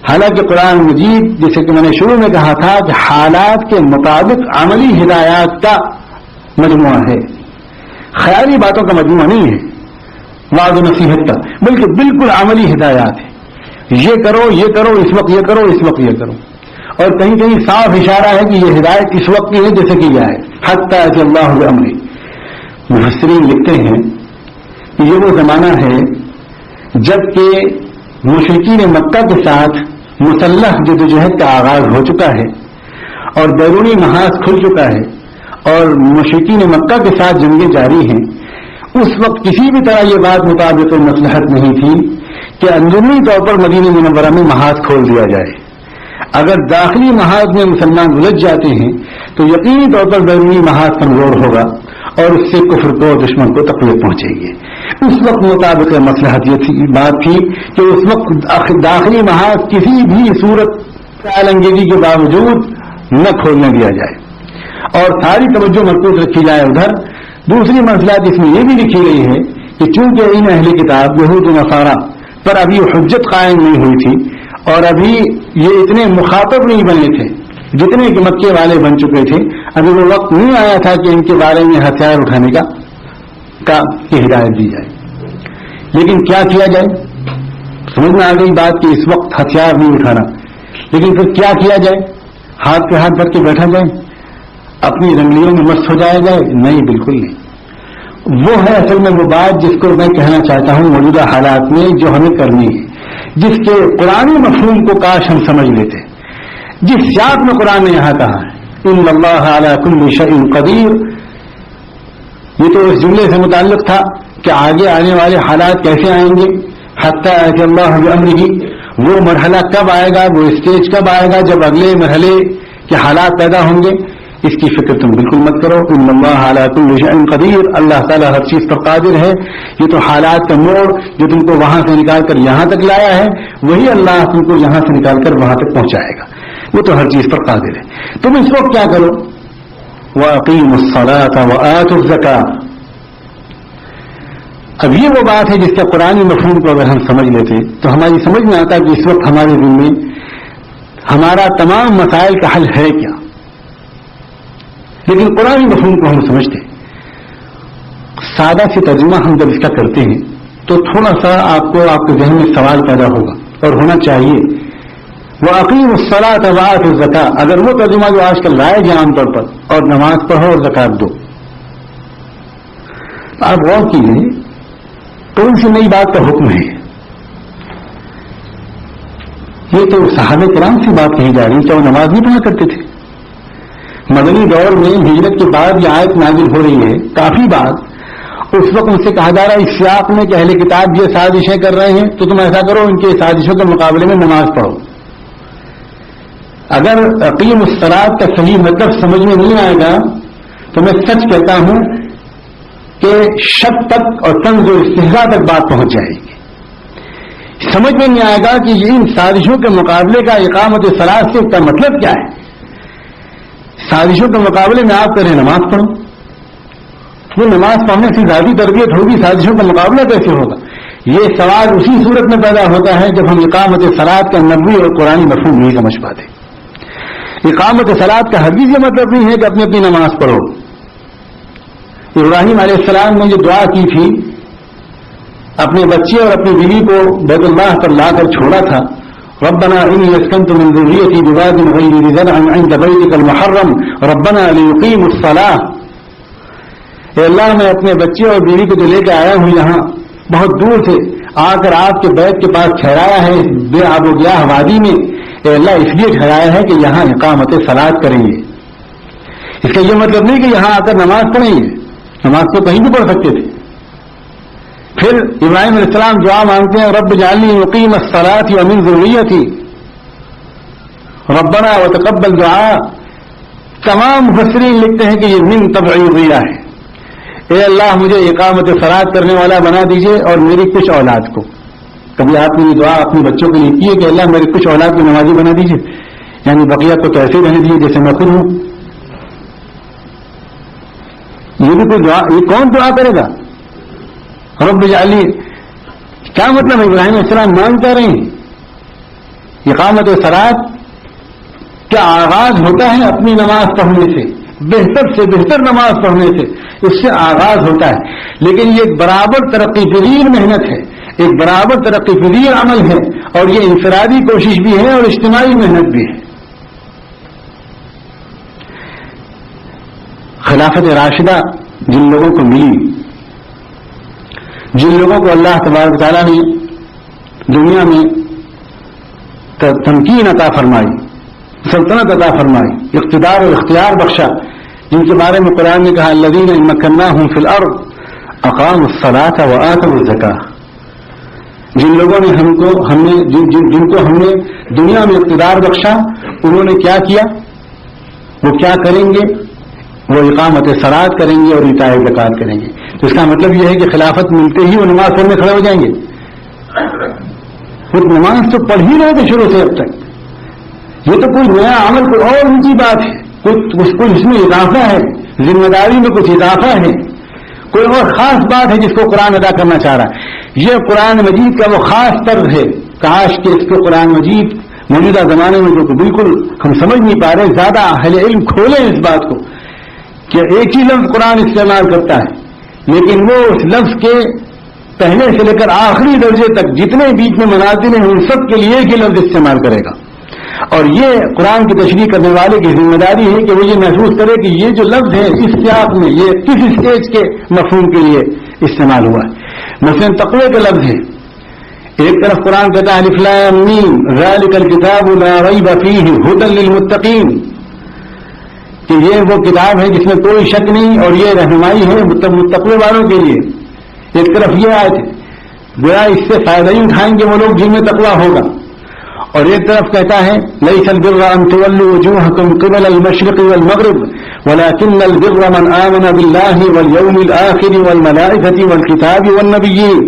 حالانکہ قرآن مجید جیسے کہ میں نے شروع میں کہا تھا کہ حالات کے مطابق عملی ہدایات کا مجموعہ ہے، خیالی باتوں کا مجموعہ نہیں ہے، وعظ و نصیحت کا، بلکہ بالکل عملی ہدایات ہے. یہ کرو، یہ کرو، اس وقت یہ کرو، اس وقت یہ کرو. اور کہیں کہیں صاف اشارہ ہے کہ یہ ہدایت اس وقت کی ہے جیسے کہ ہے حتی کہ اللہ بامری. مفسرین لکھتے ہیں کہ یہ وہ زمانہ ہے جب کہ مشرکین مکہ کے ساتھ مسلح جدوجہد کا آغاز ہو چکا ہے اور بیرونی محاذ کھل چکا ہے اور مشرکین مکہ کے ساتھ جنگیں جاری ہیں. اس وقت کسی بھی طرح یہ بات مطابق مصلحت نہیں تھی کہ اندرونی طور پر مدینہ منورہ میں محاذ کھول دیا جائے. اگر داخلی محاذ میں مسلمان الجھ جاتے ہیں تو یقینی طور پر بیرونی محاذ کمزور ہوگا اور اس سے کفر کو دشمن کو تقویت پہنچے گی. اس وقت مطابق مصلحت یہ بات تھی کہ اس وقت داخلی محاذ کسی بھی صورت عالمگیری کے باوجود نہ کھولنے دیا جائے اور ساری توجہ مرکوز رکھی جائے ادھر. دوسری مسئلہ جس میں یہ بھی لکھی گئی ہے کہ چونکہ ان اہل کتاب یہود و نصارہ پر ابھی حجت قائم نہیں ہوئی تھی اور ابھی یہ اتنے مخاطب نہیں بنے تھے جتنے کہ مکے والے بن چکے تھے, ابھی وہ وقت نہیں آیا تھا کہ ان کے بارے میں ہتھیار اٹھانے کا ہدایت دی جائے. لیکن کیا کیا جائے؟ سمجھ میں آ گئی بات کہ اس وقت ہتھیار نہیں اٹھانا, لیکن پھر کیا کیا جائے؟ ہاتھ پہ ہاتھ بھر کے بیٹھا جائے, اپنی رنگلیوں میں مست ہو جایا جائے؟ نہیں, بالکل نہیں. وہ ہے اصل میں وہ بات جس کو میں کہنا چاہتا ہوں موجودہ حالات میں جو ہمیں کرنی ہے, جس کے قرآنی مفہوم کو کاش ہم سمجھ لیتے. جس سیاق میں قرآن نے یہاں کہا ہے ان اللہ علی کل شیء قدیر, یہ تو اس جملے سے متعلق تھا کہ آگے آنے والے حالات کیسے آئیں گے. حتی کہ اللہ بامرہ, وہ مرحلہ کب آئے گا, وہ اسٹیج کب آئے گا جب اگلے مرحلے کے حالات پیدا ہوں گے, اس کی فکر تم بالکل مت کرو. ان اللہ علی کل شیء قدیر, اللہ تعالیٰ ہر چیز پر قادر ہے. یہ تو حالات کا موڑ جو تم کو وہاں سے نکال کر یہاں تک لایا ہے, وہی اللہ تم کو یہاں سے نکال کر وہاں تک پہنچائے گا. وہ تو ہر چیز پر قادر ہے. تم اس وقت کیا کرو, وَأَقِيمُوا الصَّلَاةَ وَآتُوا الزَّكَاةَ. اب یہ وہ بات ہے جس کا قرآنی مفہوم کو اگر ہم سمجھ لیتے تو ہماری سمجھ میں آتا کہ اس وقت ہمارے دل میں ہمارا تمام مسائل کا حل ہے کیا. لیکن قرآنی مفہوم کو ہم سمجھتے. سادہ سے ترجمہ ہم جب اس کا کرتے ہیں تو تھوڑا سا آپ کے ذہن میں سوال پیدا ہوگا اور ہونا چاہیے. وَأَقِيمُوا الصَّلَاةَ وَآتُوا الزَّكَاةَ, اگر وہ ترجمہ جو آج کل رائج ہے عام طور پر, اور نماز پڑھو اور زکات دو. آپ غور کیجیے کون سی نئی بات کا حکم ہے. یہ تو صحابہ کرام سے بات کہی جا رہی ہے, کیا وہ نماز نہیں پڑھا کرتے تھے؟ مدنی دور میں ہجرت کے بعد یہ آیت نازل ہو رہی ہے کافی بات. اس وقت ان سے کہا جا رہا ہے اس سیاق میں کہ اہل کتاب یہ سازشیں کر رہے ہیں تو تم ایسا کرو, ان کے سازشوں کے مقابلے میں نماز پڑھو. اگر اقیم الصلاۃ کا صحیح مطلب سمجھ میں نہیں آئے گا تو میں سچ کہتا ہوں کہ شک تک اور طنز و استہزاء تک بات پہنچ جائے گی. سمجھ میں نہیں آئے گا کہ ان سازشوں کے مقابلے کا اقامت صلاۃ سے کا مطلب کیا ہے. سازشوں کے مقابلے میں آپ کریں نماز پڑھو, وہ نماز پڑھنے سے زیادہ تربیت ہوگی, سازشوں کا مقابلہ کیسے ہوگا؟ یہ سوال اسی صورت میں پیدا ہوتا ہے جب ہم اقامت صلاۃ کا نبوی اور قرآنی مفہوم نہیں سمجھ پاتے. اقامت صلاۃ کا ہرگز یہ مطلب نہیں ہے کہ اپنی اپنی نماز پڑھو. ابراہیم علیہ السلام نے جو دعا کی تھی, اپنے بچے اور اپنی بیوی کو بیت اللہ پر لا کر چھوڑا تھا, ربنا انی اسکنت من ذریتی بواد غیر ذی زرع عند بیتک المحرم ربنا لیقیموا الصلاۃ. اے اللہ, میں اپنے بچے اور بیوی کو جو لے کے آیا ہوں یہاں بہت دور سے آ کر آپ کے بیت کے پاس ٹھہرایا ہے بے آب و گیاہ وادی میں, اے اللہ اس لیے ٹھہرایا ہے کہ یہاں اقامت صلاۃ کریں گے. اس کا یہ مطلب نہیں کہ یہاں آ کر نماز پڑھیں گے, نماز تو کہیں بھی پڑھ سکتے تھے. پھر ابراہیم علیہ السلام دعا مانگتے ہیں رب اجعلنی مقیم الصلاۃ ومن ذریتی ربنا وتقبل دعاء. تمام مفسرین لکھتے ہیں کہ یہ من تبعیضیہ ہے, اے اللہ مجھے اقامت صلاۃ کرنے والا بنا دیجئے اور میری کچھ اولاد کو. کبھی آپ نے یہ دعا اپنے بچوں کے لیے کی ہے کہ اللہ میری کچھ اولاد کو نمازی بنا دیجئے, یعنی بقیہ کو کیسے رہنے دیجیے جیسے میں خود ہوں؟ یہ بھی کوئی دعا, یہ کون دعا کرے گا؟ رب اجعلنی, کیا مطلب ہے؟ ابراہیم علیہ السلام مانگ کر رہے ہیں. اقامت صلاۃ کا آغاز ہوتا ہے اپنی نماز پڑھنے سے, بہتر سے بہتر نماز پڑھنے سے, اس سے آغاز ہوتا ہے. لیکن یہ ایک برابر ترقی پذیر محنت ہے, ایک برابر ترقی پذیر عمل ہے, اور یہ انفرادی کوشش بھی ہے اور اجتماعی محنت بھی ہے. خلافت راشدہ جن لوگوں کو ملی، جن لوگوں کو اللہ تبارک تعالیٰ نے دنیا میں تمکین عطا فرمائی، سلطنت عطا فرمائی، اقتدار اور اختیار بخشا، جن کے بارے میں قرآن نے کہا الذین ان مکناہم فی الارض اقاموا الصلاۃ وآتوا الزکاۃ، جن لوگوں نے جن کو ہم نے دنیا میں اقتدار بخشا، انہوں نے کیا کیا، وہ کیا کریں گے، وہ اقامت صلاۃ کریں گے اور ایتاء زکات کریں گے۔ تو اس کا مطلب یہ ہے کہ خلافت ملتے ہی وہ نماز پڑھنے کھڑے ہو جائیں گے؟ وہ نماز تو پڑھ ہی رہے تھے شروع سے اب تک، یہ تو کوئی نیا عمل، کوئی اور اونچی بات ہے، کوئی اس میں اضافہ ہے، ذمہ داری میں کچھ اضافہ ہے، کوئی اور خاص بات ہے جس کو قرآن ادا کرنا چاہ رہا ہے۔ یہ قرآن مجید کا وہ خاص طرز ہے، کاش کہ اس کو قرآن مجید موجودہ زمانے میں جو بالکل ہم سمجھ نہیں پا رہے، زیادہ اہل علم کھولیں اس بات کو کہ ایک ہی لفظ قرآن استعمال کرتا ہے، لیکن وہ اس لفظ کے پہلے سے لے کر آخری درجے تک جتنے بیچ میں منازل ہیں ان سب کے لیے ایک ہی لفظ استعمال کرے گا، اور یہ قرآن کی تشریح کرنے والے کی ذمہ داری ہے کہ وہ یہ محسوس کرے کہ یہ جو لفظ ہے اس سیاق میں یہ کس اسٹیج کے مفہوم کے لیے استعمال ہوا ہے۔ مثلا تقوی کا لفظ ہے، ایک طرف قرآن کہتا ہے الف لام میم ذالک الکتاب لا ریب فیہ ھدی للمتقین، کہ یہ وہ کتاب ہے جس میں کوئی شک نہیں اور یہ رہنمائی ہے متقوی والوں کے لیے۔ ایک طرف یہ آیت ہے گویا اس سے فائدہ ہی اٹھائیں گے وہ لوگ جن میں تقوی ہوگا، اور ایک طرف کہتا ہے لیس البر ان تولوا وجوهکم قبل المشرق والمغرب ولكن البر من آمن بالله واليوم الآخر والملائكة والكتاب والنبيين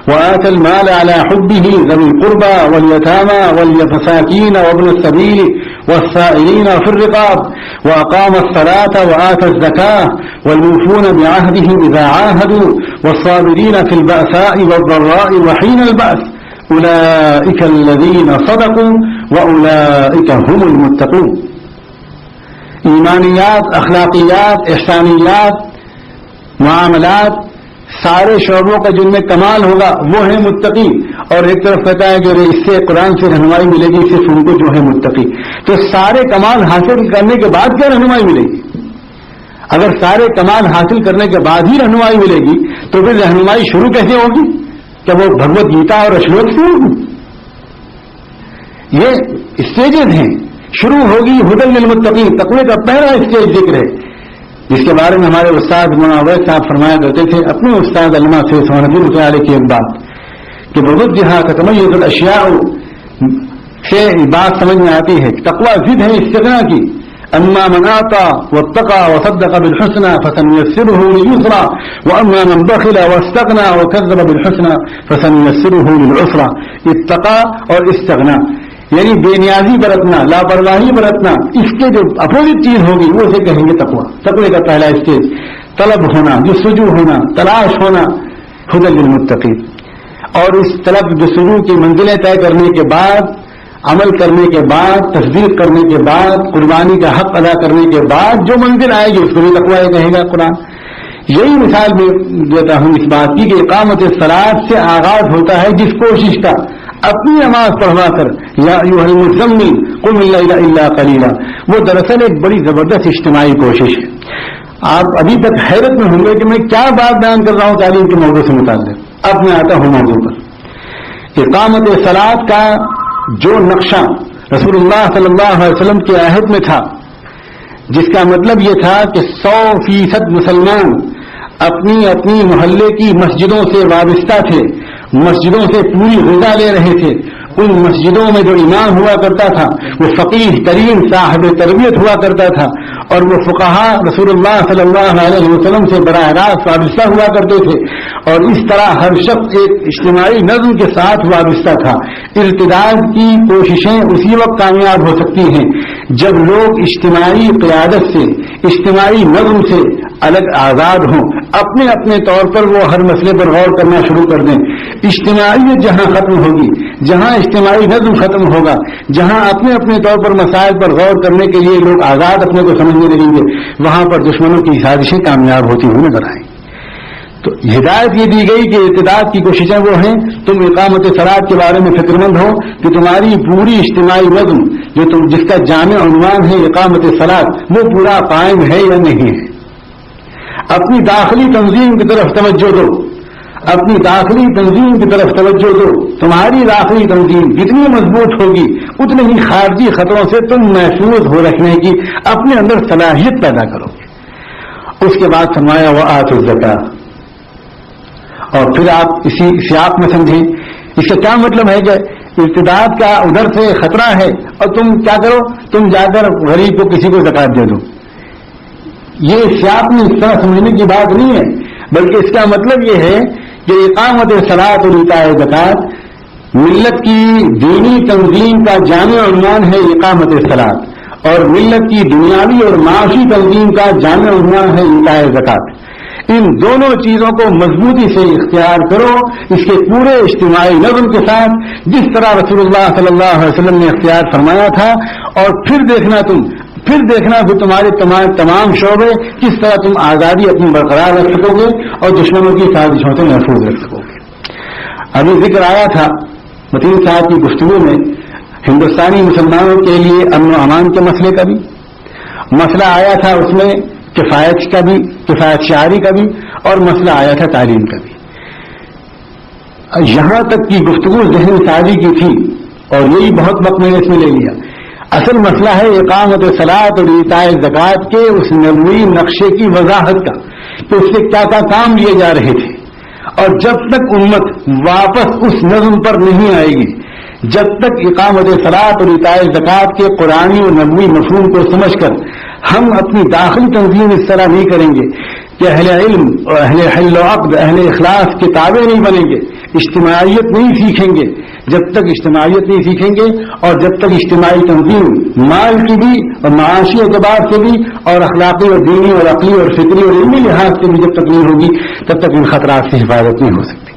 وآتى المال على حبه ذوي القربى واليتامى والمساكين وابن السبيل والسائلين في الرقاب وأقام الصلاة وآتى الزكاة والموفون بعهدهم إذا عاهدوا والصابرين في البأساء والضراء وحين البأس أولئك الذين صدقوا وأولئك هم المتقون۔ ایمانیات، اخلاقیات، احسانیات، معاملات، سارے شعبوں کا جن میں کمال ہوگا وہ ہے متقی، اور ایک طرف کہتا ہے کہ اس سے قرآن سے رہنمائی ملے گی صرف ان کو جو ہے متقی۔ تو سارے کمال حاصل کرنے کے بعد کیا رہنمائی ملے گی؟ اگر سارے کمال حاصل کرنے کے بعد ہی رہنمائی ملے گی تو پھر رہنمائی شروع کیسے ہوگی؟ کہ وہ بھگوت گیتا اور اشلوک سے ہوگی؟ یہ اسٹیجز ہیں، شروع ہوگی ھدی للمتقین، تقوی کا پہلا اسٹیج ذکر ہے، جس کے بارے میں ہمارے استاد مولانا عویس صاحب فرمایا کرتے تھے اپنے استاد علامہ سید سہارنپور رحمۃ اللہ علیہ کی ایک بات کہ بہت جہاں تتمیز الاشیاء سے بات سمجھ میں آتی ہے، تقوی ضد ہے استغنا کی، اما من اعطى واتقى وصدق بالحسنى فسنيسره لليسرى واما من بخل واستغنى وكذب بالحسنى فسنيسره للعسرى۔ اتقى اور استغنا یعنی بے نیازی برتنا، لاپرواہی برتنا، اس کے جو اپوزٹ چیز ہوگی وہ اسے کہیں گے تقوی۔ تقوی کا پہلا اسٹیج طلب ہونا، جستجو ہونا، تلاش ہونا، ھدی للمتقین۔ اور اس طلب جستجو کی منزلیں طے کرنے کے بعد، عمل کرنے کے بعد، تصدیق کرنے کے بعد، قربانی کا حق ادا کرنے کے بعد جو منزل آئے گی اس کو بھی تقوی کہے گا قرآن۔ یہی مثال میں دیتا ہوں اس بات کی کہ اقامت الصلاۃ سے آغاز ہوتا ہے جس کوشش کا اپنی نماز پڑھوا کر یا ایھا المزمل قم اللیل الا قلیلا، وہ دراصل ایک بڑی زبردست اجتماعی کوشش ہے۔ آپ ابھی تک حیرت میں ہوں گے کہ میں کیا بات بیان کر رہا ہوں تعلیم کے موضوع سے متعلق، اب میں آتا ہوں موضوع پر۔ اقامت صلاۃ کا جو نقشہ رسول اللہ صلی اللہ علیہ وسلم کے عہد میں تھا، جس کا مطلب یہ تھا کہ 100% مسلمان اپنی اپنی محلے کی مسجدوں سے وابستہ تھے، مسجدوں سے پوری غذا لے رہے تھے، ان مسجدوں میں جو امام ہوا کرتا تھا وہ فقیہ ترین صاحب تربیت ہوا کرتا تھا، اور وہ فقہا رسول اللہ صلی اللہ علیہ وسلم سے براہ راست وابستہ ہوا کرتے تھے، اور اس طرح ہر شخص ایک اجتماعی نظم کے ساتھ وابستہ تھا۔ ارتداد کی کوششیں اسی وقت کامیاب ہو سکتی ہیں جب لوگ اجتماعی قیادت سے، اجتماعی نظم سے الگ آزاد ہوں، اپنے اپنے طور پر وہ ہر مسئلے پر غور کرنا شروع کر دیں۔ اجتماعیت جہاں ختم ہوگی، جہاں اجتماعی نظم ختم ہوگا، جہاں اپنے اپنے طور پر مسائل پر غور کرنے کے لیے لوگ آزاد اپنے کو سمجھنے لگیں گے، وہاں پر دشمنوں کی سازشیں کامیاب ہوتی ہوئی نظر آئیں۔ تو ہدایت یہ دی گئی کہ ارتداد کی کوششیں وہ ہیں، تم اقامت صلاۃ کے بارے میں فکر مند ہو کہ تمہاری پوری اجتماعی نظم جس کا جامع عنوان ہے اقامت صلاۃ وہ پورا قائم ہے یا نہیں ہے۔ اپنی داخلی تنظیم کی طرف توجہ دو، اپنی داخلی تنظیم کی طرف توجہ دو. تمہاری داخلی تنظیم جتنی مضبوط ہوگی اتنے ہی خارجی خطروں سے تم محفوظ ہو رکھنے کی اپنے اندر صلاحیت پیدا کرو گے. اس کے بعد فرمایا وآتوا الزکاۃ، اور پھر آپ اسی سیاق میں سمجھیں اس کا کیا مطلب ہے کہ ارتداد کا ادھر سے خطرہ ہے اور تم کیا کرو، تم جا کر غریب کو کسی کو زکات دے دو. یہ سیاق میں اس طرح سمجھنے کی بات نہیں ہے، بلکہ اس کا مطلب یہ ہے کہ اقامت صلاۃ اور ایتاء زکات ملت کی دینی تنظیم کا جامع عنوان ہے. اقامت صلاۃ اور ملت کی دنیاوی اور معاشی تنظیم کا جامع عنوان ہے ایتاء زکات. ان دونوں چیزوں کو مضبوطی سے اختیار کرو اس کے پورے اجتماعی نظم کے ساتھ، جس طرح رسول اللہ صلی اللہ علیہ وسلم نے اختیار فرمایا تھا. اور پھر دیکھنا پھر تمہارے تمام شعبے کس طرح تم آزادی اپنی برقرار رکھ سکو گے اور دشمنوں کی سازشوں سے محفوظ رکھ سکو گے. ابھی ذکر آیا تھا متین صاحب کی گفتگو میں ہندوستانی مسلمانوں کے لیے امن و امان کے مسئلے کا بھی مسئلہ آیا تھا، اس میں کفایت شعاری کا بھی، اور مسئلہ آیا تھا تعلیم کا بھی. یہاں تک کی گفتگو ذہن سازی کی تھی اور یہی بہت وقت میں نے اس میں لے لیا. اصل مسئلہ ہے اقامت صلاۃ اور ایتاء زکات کے اس نظمی نقشے کی وضاحت کا کہ اس سے کیا کیا کام لیے جا رہے تھے. اور جب تک امت واپس اس نظم پر نہیں آئے گی، جب تک اقامت صلاۃ اور ایتاء زکات کے قرآنی اور نبوی مفہوم کو سمجھ کر ہم اپنی داخلی تنظیم اس طرح نہیں کریں گے کہ اہل علم اور اہل حل و عقد، اہل اخلاص کے تابع نہیں بنیں گے، اجتماعیت نہیں سیکھیں گے. جب تک اجتماعیت نہیں سیکھیں گے اور جب تک اجتماعی تنظیم مال کی بھی اور معاشی اعتبار سے بھی اور اخلاقی اور دینی اور عقلی اور فکری اور علمی لحاظ سے بھی جب تک نہیں ہوگی، تب تک ان خطرات سے حفاظت نہیں ہو سکتی.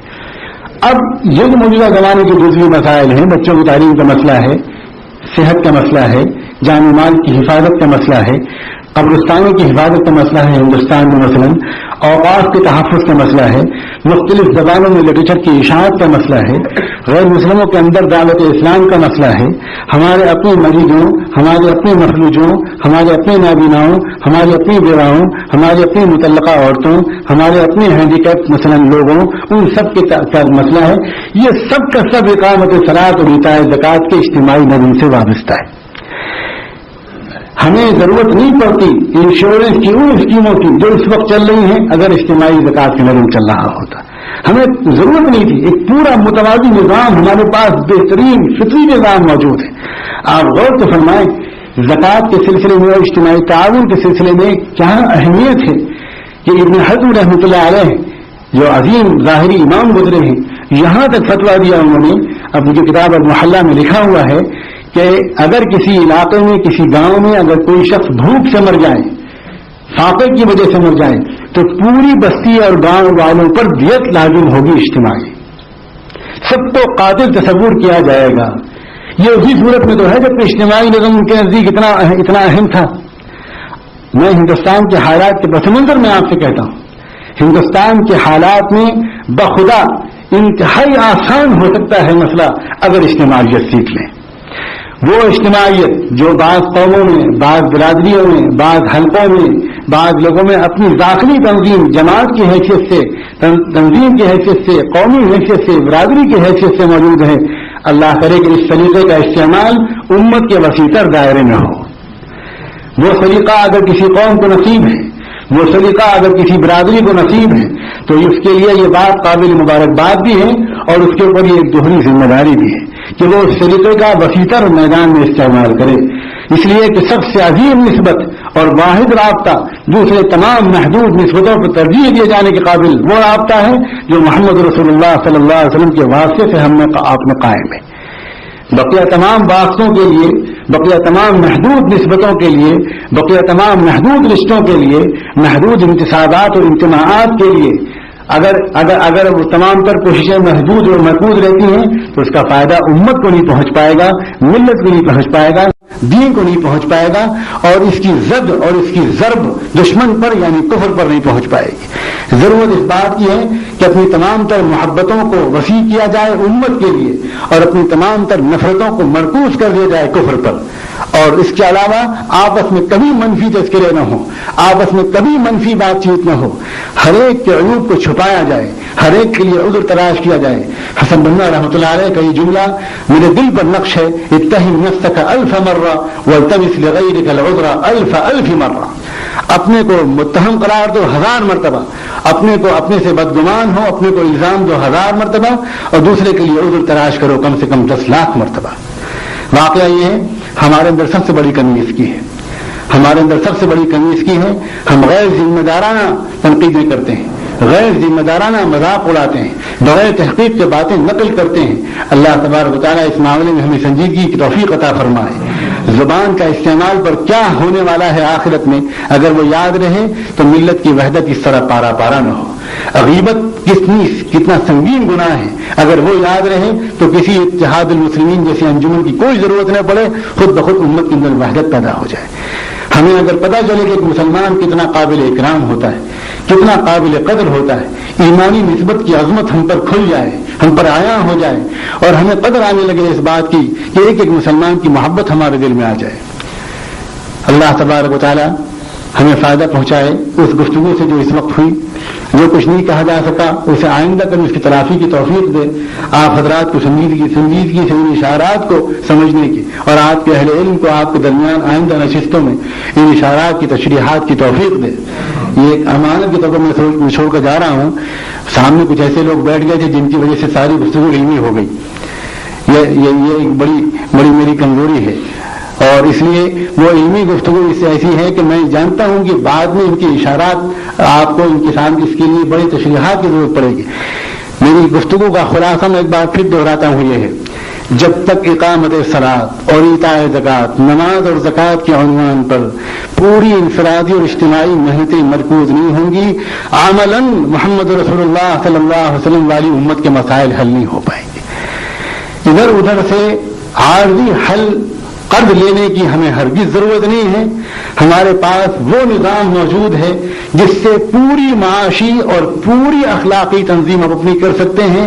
اب یہ جو موجودہ زمانے کے دوسرے مسائل ہیں، بچوں کی تعلیم کا مسئلہ ہے، صحت کا مسئلہ ہے، جان و مال کی حفاظت کا مسئلہ ہے، قبرستانوں کی حفاظت کا مسئلہ ہے ہندوستان میں، مثلا اوقاف کے تحفظ کا مسئلہ ہے، مختلف زبانوں میں لٹریچر کی اشاعت کا مسئلہ ہے، غیر مسلموں کے اندر دعوت اسلام کا مسئلہ ہے، ہمارے اپنے مریضوں، ہمارے اپنے مفلوجوں، ہمارے اپنے نابیناؤں، ہماری اپنی بیواؤں، ہماری اپنی متعلقہ عورتوں، ہمارے اپنے ہینڈیکیپ مثلا لوگوں، ان سب کے مسئلہ ہے. یہ سب کا سب اقامت صلاۃ اور ایتاء زکات کے اجتماعی نظم سے وابستہ ہے. ہمیں ضرورت نہیں پڑتی انشورنس کی ان اسکیموں کی جو اس وقت چل رہی ہیں، اگر اجتماعی زکات کا نظم چل رہا ہوتا ہمیں ضرورت نہیں تھی. ایک پورا متوازی نظام ہمارے پاس بہترین فطری نظام موجود ہے. آپ غور سے فرمائیں زکات کے سلسلے میں اور اجتماعی تعاون کے سلسلے میں کیا اہمیت ہے کہ ابن حزم رحمۃ اللہ علیہ جو عظیم ظاہری امام گزرے ہیں، یہاں تک فتویٰ دیا انہوں نے، اپنی جو کتاب المحلہ میں لکھا ہوا ہے کہ اگر کسی علاقے میں کسی گاؤں میں اگر کوئی شخص بھوک سے مر جائے، فاقے کی وجہ سے مر جائے، تو پوری بستی اور گاؤں والوں پر دیت لازم ہوگی اجتماعی. سب کو قاتل تصور کیا جائے گا. یہ اسی صورت میں تو ہے جب اجتماعی نظم ان کے نزدیک اتنا اہم تھا. میں ہندوستان کے حالات کے پس منظر میں آپ سے کہتا ہوں، ہندوستان کے حالات میں بخدا انتہائی آسان ہو سکتا ہے مسئلہ اگر اجتماعیت سیکھ لیں. وہ اجتماعیت جو بعض قوموں میں، بعض برادریوں میں، بعض حلقوں میں، بعض لوگوں میں اپنی داخلی تنظیم جماعت کی حیثیت سے، تنظیم کی حیثیت سے، قومی حیثیت سے، برادری کی حیثیت سے موجود ہے، اللہ کرے کہ اس طریقے کا استعمال امت کے وسیع دائرے میں ہو. وہ طریقہ اگر کسی قوم کو نصیب ہے، وہ سلیقہ اگر کسی برادری کو نصیب ہے تو اس کے لیے یہ بات قابل مبارکباد بھی ہے اور اس کے اوپر یہ ایک دوہری ذمہ داری بھی ہے کہ وہ اس سلیقے کا وسیع میدان میں استعمال کرے. اس لیے کہ سب سے عظیم نسبت اور واحد رابطہ دوسرے تمام محدود نسبتوں پر ترجیح دیے جانے کے قابل وہ رابطہ ہے جو محمد رسول اللہ صلی اللہ علیہ وسلم کے واسطے سے آپ نے قائم ہے. بقیہ تمام واسطوں کے لیے، بقیہ تمام محدود نسبتوں کے لیے، بقیہ تمام محدود رشتوں کے لیے، محدود انتصابات اور انتماعات کے لیے اگر وہ تمام تر کوششیں محدود اور محفوظ رہتی ہیں تو اس کا فائدہ امت کو نہیں پہنچ پائے گا، ملت کو نہیں پہنچ پائے گا، دین کو نہیں پہنچ پائے گا، اور اس کی زد اور اس کی ضرب دشمن پر یعنی کفر پر نہیں پہنچ پائے گی. ضرورت اس بات کی ہے کہ اپنی تمام تر محبتوں کو وسیع کیا جائے امت کے لیے، اور اپنی تمام تر نفرتوں کو مرکوز کر دیا جائے کفر پر، اور اس کے علاوہ آپس میں کبھی منفی تذکرے نہ ہو، آپس میں کبھی منفی بات چیت نہ ہو، ہر ایک کے عیوب کو چھپایا جائے، ہر ایک کے لیے عذر تلاش کیا جائے۔ حسن بنا رحمۃ اللہ علیہ کا یہ جملہ میرے دل پر نقش ہے، اتہم نفسک الف مرہ والتمس لغیرک العذر الف مرہ، اپنے کو متہم قرار دو 1000 مرتبہ، اپنے کو اپنے سے بدگمان ہو، اپنے کو الزام دو 1000 مرتبہ، اور دوسرے کے لیے عذر تلاش کرو کم سے کم 10 لاکھ مرتبہ۔ واقعہ یہ ہے ہمارے اندر سب سے بڑی کمی اس کی ہے، ہمارے اندر سب سے بڑی کمی اس کی ہے، ہم غیر ذمہ دارانہ تنقیدیں کرتے ہیں، غیر ذمہ دارانہ مذاق اڑاتے ہیں، بغیر تحقیق کے باتیں نقل کرتے ہیں۔ اللہ تبارک و تعالیٰ اس معاملے میں ہمیں سنجیدگی کی توفیق عطا فرمائے۔ زبان کا استعمال پر کیا ہونے والا ہے آخرت میں اگر وہ یاد رہے تو ملت کی وحدت اس طرح پارا پارا نہ ہو۔ غیبت کتنا سنگین گناہ ہے، اگر وہ یاد رہے تو کسی اتحاد المسلمین جیسی انجمن کی کوئی ضرورت نہ پڑے، خود بخود امت کے اندر وحدت پیدا ہو جائے۔ ہمیں اگر پتہ چلے کہ ایک مسلمان کتنا قابل اکرام ہوتا ہے، کتنا قابل قدر ہوتا ہے، ایمانی نسبت کی عظمت ہم پر کھل جائے، ہم پر عیاں ہو جائے، اور ہمیں قدر آنے لگے اس بات کی کہ ایک ایک مسلمان کی محبت ہمارے دل میں آ جائے۔ اللہ تبارک و تعالی ہمیں فائدہ پہنچائے اس گفتگو سے جو اس وقت ہوئی، جو کچھ نہیں کہا جا سکا اسے آئندہ کبھی اس کی تلافی کی توفیق دے، آپ حضرات کو سنجیدگی سے ان اشارات کو سمجھنے کی، اور آپ کے اہل علم کو آپ کے درمیان آئندہ نشستوں میں ان اشارات کی تشریحات کی توفیق دے۔ یہ ایک امانت کے طور پر میں چھوڑ کر جا رہا ہوں، سامنے کچھ ایسے لوگ بیٹھ گئے تھے جن کی وجہ سے ساری گفتگو علمی ہو گئی، یہ ایک بڑی میری کمزوری ہے، اور اس لیے وہ علمی گفتگو اس سے ایسی ہے کہ میں جانتا ہوں کہ بعد میں ان کے اشارات آپ کو ان کے سامنے اس کے لیے بڑی تشریحات کی ضرورت پڑے گی۔ میری گفتگو کا خلاصہ میں ایک بار پھر دہراتا ہوں، یہ ہے جب تک اقامت صلاۃ اور ایتاء زکوٰۃ، نماز اور زکوٰۃ کے عنوان پر پوری انفرادی اور اجتماعی محنتیں مرکوز نہیں ہوں گی، عملاً محمد رسول اللہ صلی اللہ علیہ وسلم والی امت کے مسائل حل نہیں ہو پائیں گے۔ ادھر ادھر سے عارضی حل قرض لینے کی ہمیں ہرگز ضرورت نہیں ہے۔ ہمارے پاس وہ نظام موجود ہے جس سے پوری معاشی اور پوری اخلاقی تنظیم ہم اپنی کر سکتے ہیں،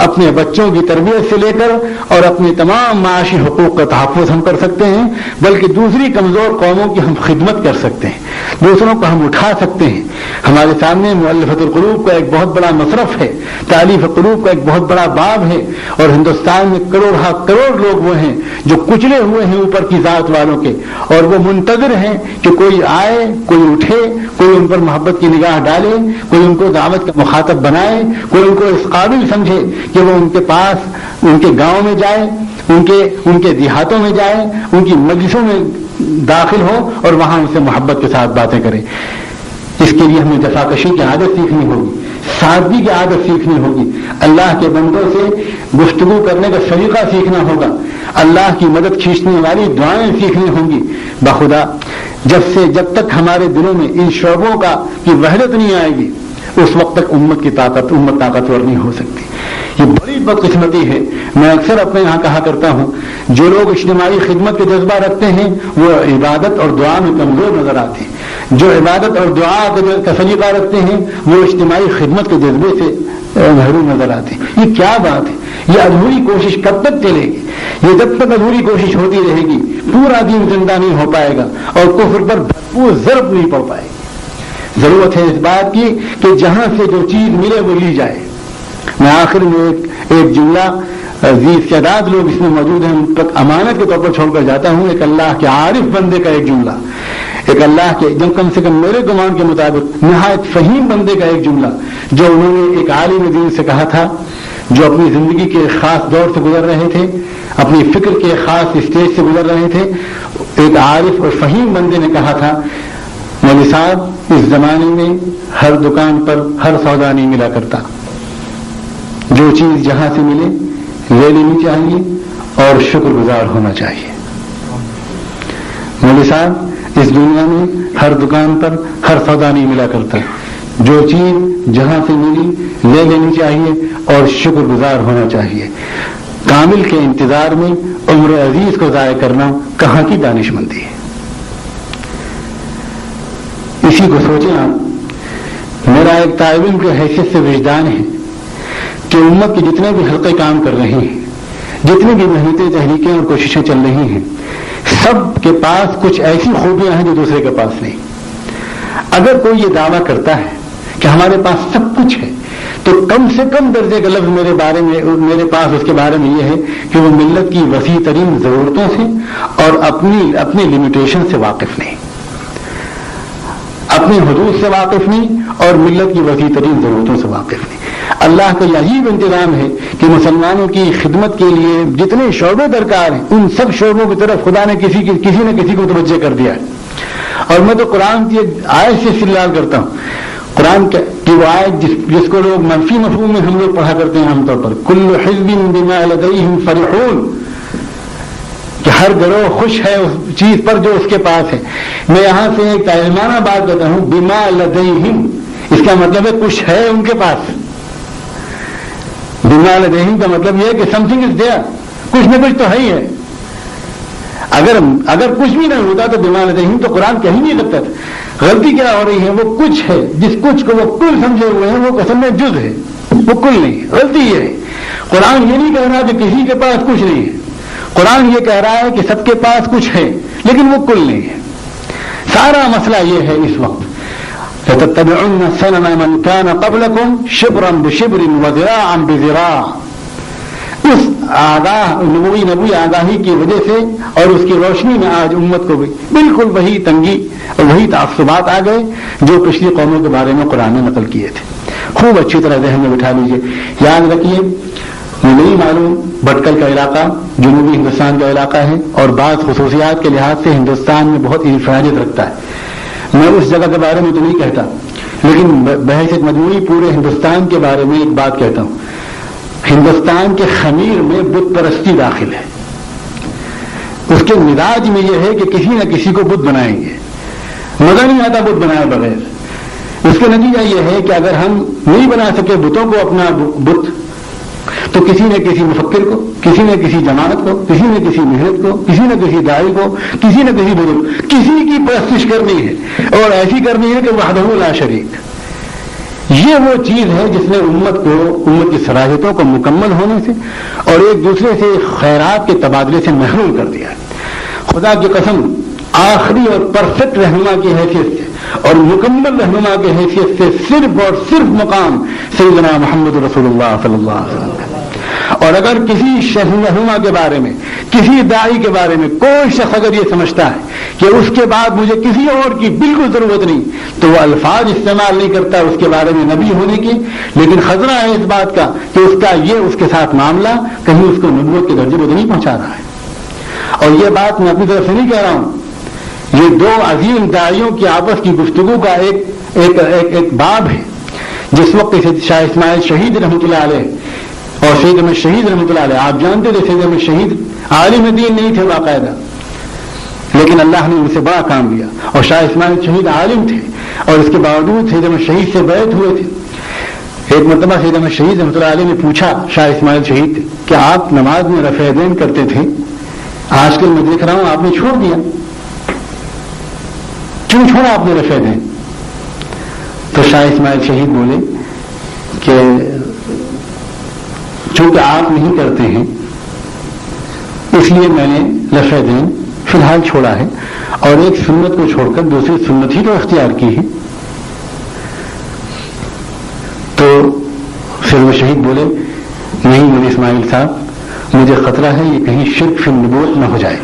اپنے بچوں کی تربیت سے لے کر اور اپنے تمام معاشی حقوق کا تحفظ ہم کر سکتے ہیں، بلکہ دوسری کمزور قوموں کی ہم خدمت کر سکتے ہیں، دوسروں کو ہم اٹھا سکتے ہیں۔ ہمارے سامنے مؤلفۃ القلوب کا ایک بہت بڑا مصرف ہے، تالیف قلوب کا ایک بہت بڑا باب ہے، اور ہندوستان میں کروڑ لوگ وہ ہیں جو کچلے ہوئے ہیں اوپر کی ذات والوں کے، اور وہ منتظر ہیں کہ کوئی آئے، کوئی اٹھے، کوئی ان پر محبت کی نگاہ ڈالے، کوئی ان کو دعوت کا مخاطب بنائے، کوئی ان کو اس قابل سمجھے کہ وہ ان کے پاس ان کے گاؤں میں جائے، ان کے دیہاتوں میں جائے، ان کی مجلسوں میں داخل ہو اور وہاں ان سے محبت کے ساتھ باتیں کرے۔ اس کے لیے ہمیں جفاکشی کی عادت سیکھنی ہوگی، سادگی کی عادت سیکھنی ہوگی، اللہ کے بندوں سے گفتگو کرنے کا طریقہ سیکھنا ہوگا، اللہ کی مدد کھینچنے والی دعائیں سیکھنی ہوں گی۔ بخدا جب تک ہمارے دلوں میں ان شعبوں کی وحدت نہیں آئے گی، اس وقت تک امت طاقتور نہیں ہو سکتی۔ یہ بڑی بدقسمتی ہے۔ میں اکثر اپنے یہاں کہا کرتا ہوں، جو لوگ اجتماعی خدمت کے جذبہ رکھتے ہیں وہ عبادت اور دعا میں کمزور نظر آتے ہیں، جو عبادت اور دعا کا سلیقہ رکھتے ہیں وہ اجتماعی خدمت کے جذبے سے محروم نظر آتے ہیں۔ یہ کیا بات ہے؟ یہ ادھوری کوشش کب تک چلے گی؟ یہ جب تک ادھوری کوشش ہوتی رہے گی پورا دین زندہ نہیں ہو پائے گا اور کفر پر بھرپور ضرب نہیں پڑ پائے گی۔ ضرورت ہے اس بات کی کہ جہاں سے جو چیز ملے وہ لی جائے۔ میں آخر میں ایک جملہ ذی استعداد لوگ اس میں موجود ہیں ان تک امانت کے طور پر چھوڑ کر جاتا ہوں، ایک اللہ کے عارف بندے کا ایک جملہ، ایک اللہ کے جو کم سے کم میرے گمان کے مطابق نہایت فہیم بندے کا ایک جملہ جو انہوں نے ایک عالم دین سے کہا تھا، جو اپنی زندگی کے ایک خاص دور سے گزر رہے تھے، اپنی فکر کے خاص اسٹیج سے گزر رہے تھے۔ ایک عارف اور فہیم بندے نے کہا تھا، مولوی صاحب اس زمانے میں ہر دکان پر ہر سودا نہیں ملا کرتا، جو چیز جہاں سے ملے لے لینی چاہیے اور شکر گزار ہونا چاہیے۔ مولوی صاحب اس دنیا میں ہر دکان پر ہر سودا نہیں ملا کرتا، جو چیز جہاں سے ملی لے لینی چاہیے اور شکر گزار ہونا چاہیے۔ کامل کے انتظار میں عمر عزیز کو ضائع کرنا کہاں کی دانش مندی ہے؟ اسی کو سوچیں آپ۔ میرا ایک طالب علم کی حیثیت سے وجدان ہے کہ امت کے جتنے بھی حلقے کام کر رہے ہیں، جتنی بھی محنتیں، تحریکیں اور کوششیں چل رہی ہیں، سب کے پاس کچھ ایسی خوبیاں ہیں جو دوسرے کے پاس نہیں۔ اگر کوئی یہ دعویٰ کرتا ہے کہ ہمارے پاس سب کچھ ہے، تو کم سے کم درجے کا لفظ میرے پاس اس کے بارے میں یہ ہے کہ وہ ملت کی وسیع ترین ضرورتوں سے اور اپنی لمیٹیشن سے واقف نہیں، اپنی حدود سے واقف نہیں اور ملت کی وسیع ترین ضرورتوں سے واقف نہیں۔ اللہ کا یہ عجیب انتظام ہے کہ مسلمانوں کی خدمت کے لیے جتنے شعبے درکار ہیں، ان سب شعبوں کی طرف خدا نے کسی نہ کسی کو توجہ کر دیا ہے۔ اور میں تو قرآن کی آیت سے استدلال کرتا ہوں، قرآن کی وہ آیت جس کو لوگ منفی مفہوم میں ہم لوگ پڑھا کرتے ہیں عام طور پر، کل حزب بما لدیہم فرحون، کہ ہر گروہ خوش ہے اس چیز پر جو اس کے پاس ہے۔ میں یہاں سے ایک تعلیمانہ بات کرتا ہوں، بما لدیہم، اس کا مطلب ہے کچھ ہے ان کے پاس۔ بما لدیہم کا مطلب یہ ہے کہ سم تھنگ از دیئر، کچھ نہ کچھ تو ہے ہی ہے۔ اگر کچھ بھی نہیں ہوتا تو بما لدیہم تو قرآن کہیں نہیں لگتا تھا۔ غلطی کیا ہو رہی ہے، وہ کچھ ہے، جس کچھ کو وہ کل سمجھے ہوئے ہیں، وہ قسم میں جز ہے، وہ کل نہیں۔ غلطی یہ ہے، قرآن یہ نہیں کہہ رہا کہ کسی کے پاس کچھ نہیں ہے، قرآن یہ کہہ رہا ہے کہ سب کے پاس کچھ ہے لیکن وہ کل نہیں ہے۔ سارا مسئلہ یہ ہے اس وقت، لَتَتَّبِعُنَّ سَنَنَ مَنْ كَانَ قَبْلَكُمْ شِبْرًا بِشِبْرٍ وَذِرَاعًا بِذِرَاعٍ۔ اس نبوی آگاہی کی وجہ سے اور اس کی روشنی میں آج امت کو بھی بالکل وہی تنگی اور وہی تعصبات آ گئے جو پچھلی قوموں کے بارے میں قرآن نے نقل کیے تھے۔ خوب اچھی طرح ذہن میں بٹھا لیجئے، یاد رکھیے، مجھے نہیں معلوم بٹکل کا علاقہ جنوبی ہندوستان کا علاقہ ہے اور بعض خصوصیات کے لحاظ سے ہندوستان میں بہت انفرادیت رکھتا ہے۔ میں اس جگہ کے بارے میں تو نہیں کہتا، لیکن بحیثیت مجموعی پورے ہندوستان کے بارے میں ایک بات کہتا ہوں، ہندوستان کے خمیر میں بت پرستی داخل ہے۔ اس کے مزاج میں یہ ہے کہ کسی نہ کسی کو بت بنائیں گے، مزہ نہیں آتا بت بنائے بغیر۔ اس کا نتیجہ یہ ہے کہ اگر ہم نہیں بنا سکے بتوں کو اپنا بت، تو کسی نہ کسی مفکر کو، کسی نہ کسی جماعت کو، کسی نہ کسی محنت کو، کسی نہ کسی داعی کو، کسی نہ کسی بزرگ، کسی کی پرستش کرنی ہے اور ایسی کرنی ہے کہ وحدہ لا شریک۔ یہ وہ چیز ہے جس نے امت کی صلاحیتوں کو مکمل ہونے سے اور ایک دوسرے سے خیرات کے تبادلے سے محروم کر دیا۔ خدا کی قسم، آخری اور پرفیکٹ رہنما کی حیثیت سے اور مکمل رہنما کی حیثیت سے صرف اور صرف مقام سیدنا محمد رسول اللہ صلی اللہ علیہ وسلم۔ اور اگر کسی رہنما کے بارے میں، کسی داعی کے بارے میں کوئی شخص اگر یہ سمجھتا ہے کہ اس کے بعد مجھے کسی اور کی بالکل ضرورت نہیں، تو وہ الفاظ استعمال نہیں کرتا اس کے بارے میں نبی ہونے کی، لیکن خطرہ ہے اس بات کا کہ اس کے ساتھ معاملہ کہیں اس کو نبوت کے درجے کو نہیں پہنچا رہا ہے۔ اور یہ بات میں اپنی طرف سے نہیں کہہ رہا ہوں، یہ دو عظیم داعیوں کی آپس کی گفتگو کا ایک باب ہے۔ جس وقت شاہ اسماعیل شہید رحمۃ اللہ علیہ اور سید احمد شہید رحمۃ اللہ علیہ، آپ جانتے تھے سید احمد شہید عالم دین نہیں تھے باقاعدہ، لیکن اللہ نے ان سے بڑا کام لیا، اور شاہ اسماعیل شہید عالم تھے اور اس کے باوجود سید احمد شہید سے بیعت ہوئے تھے۔ ایک مرتبہ سید احمد شہید رحمۃ اللہ علیہ نے پوچھا شاہ اسماعیل شہید کہ آپ نماز میں رفع یدین کرتے تھے، آج کل میں دیکھ رہا ہوں آپ نے چھوڑ دیا، کیوں چھوڑا آپ نے رفع یدین؟ تو شاہ اسماعیل شہید بولے کہ چونکہ آپ نہیں کرتے ہیں اس لیے میں نے رفع یدین فی الحال چھوڑا ہے، اور ایک سنت کو چھوڑ کر دوسری سنت ہی تو اختیار کی ہے۔ تو پھر وہ شہید بولے، نہیں مولوی اسماعیل صاحب، مجھے خطرہ ہے یہ کہیں شرک فی النبوت نہ ہو جائے،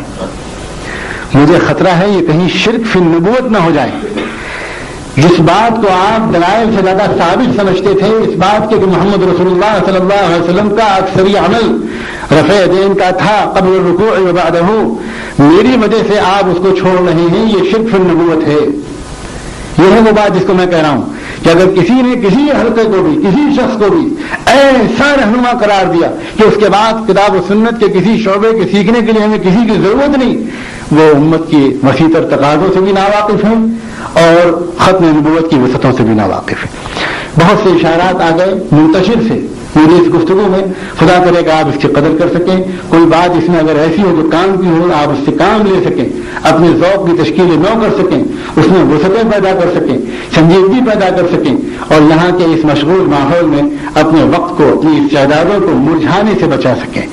مجھے خطرہ ہے یہ کہیں شرک فی النبوت نہ ہو جائے۔ جس بات کو آپ دلائل سے زیادہ ثابت سمجھتے تھے، اس بات کے کہ محمد رسول اللہ صلی اللہ علیہ وسلم کا اکثری عمل رفع یدین کا تھا قبل الرکوع و بعدہ، میری وجہ سے آپ اس کو چھوڑ رہے ہیں، یہ شرک فی النبوت ہے۔ یہ ہے وہ بات جس کو میں کہہ رہا ہوں کہ اگر کسی نے کسی حلقے کو بھی، کسی شخص کو بھی ایسا رہنما قرار دیا کہ اس کے بعد کتاب و سنت کے کسی شعبے کے سیکھنے کے لیے ہمیں کسی کی ضرورت نہیں، وہ امت کی وسیع تر تقاضوں سے بھی ناواقف ہیں اور ختم نبوت کی وسعتوں سے بھی ناواقف ہے۔ بہت سے اشارات آ گئے منتشر سے، مجھے اس گفتگو میں خدا کرے کہ آپ اس کی قدر کر سکیں، کوئی بات اس میں اگر ایسی ہو جو کام کی ہو آپ اس سے کام لے سکیں، اپنے ذوق کی تشکیل نو کر سکیں، اس میں وسعتیں پیدا کر سکیں، سنجیدگی پیدا کر سکیں، اور یہاں کے اس مشغول ماحول میں اپنے وقت کو، اپنی استعدادوں کو مرجھانے سے بچا سکیں،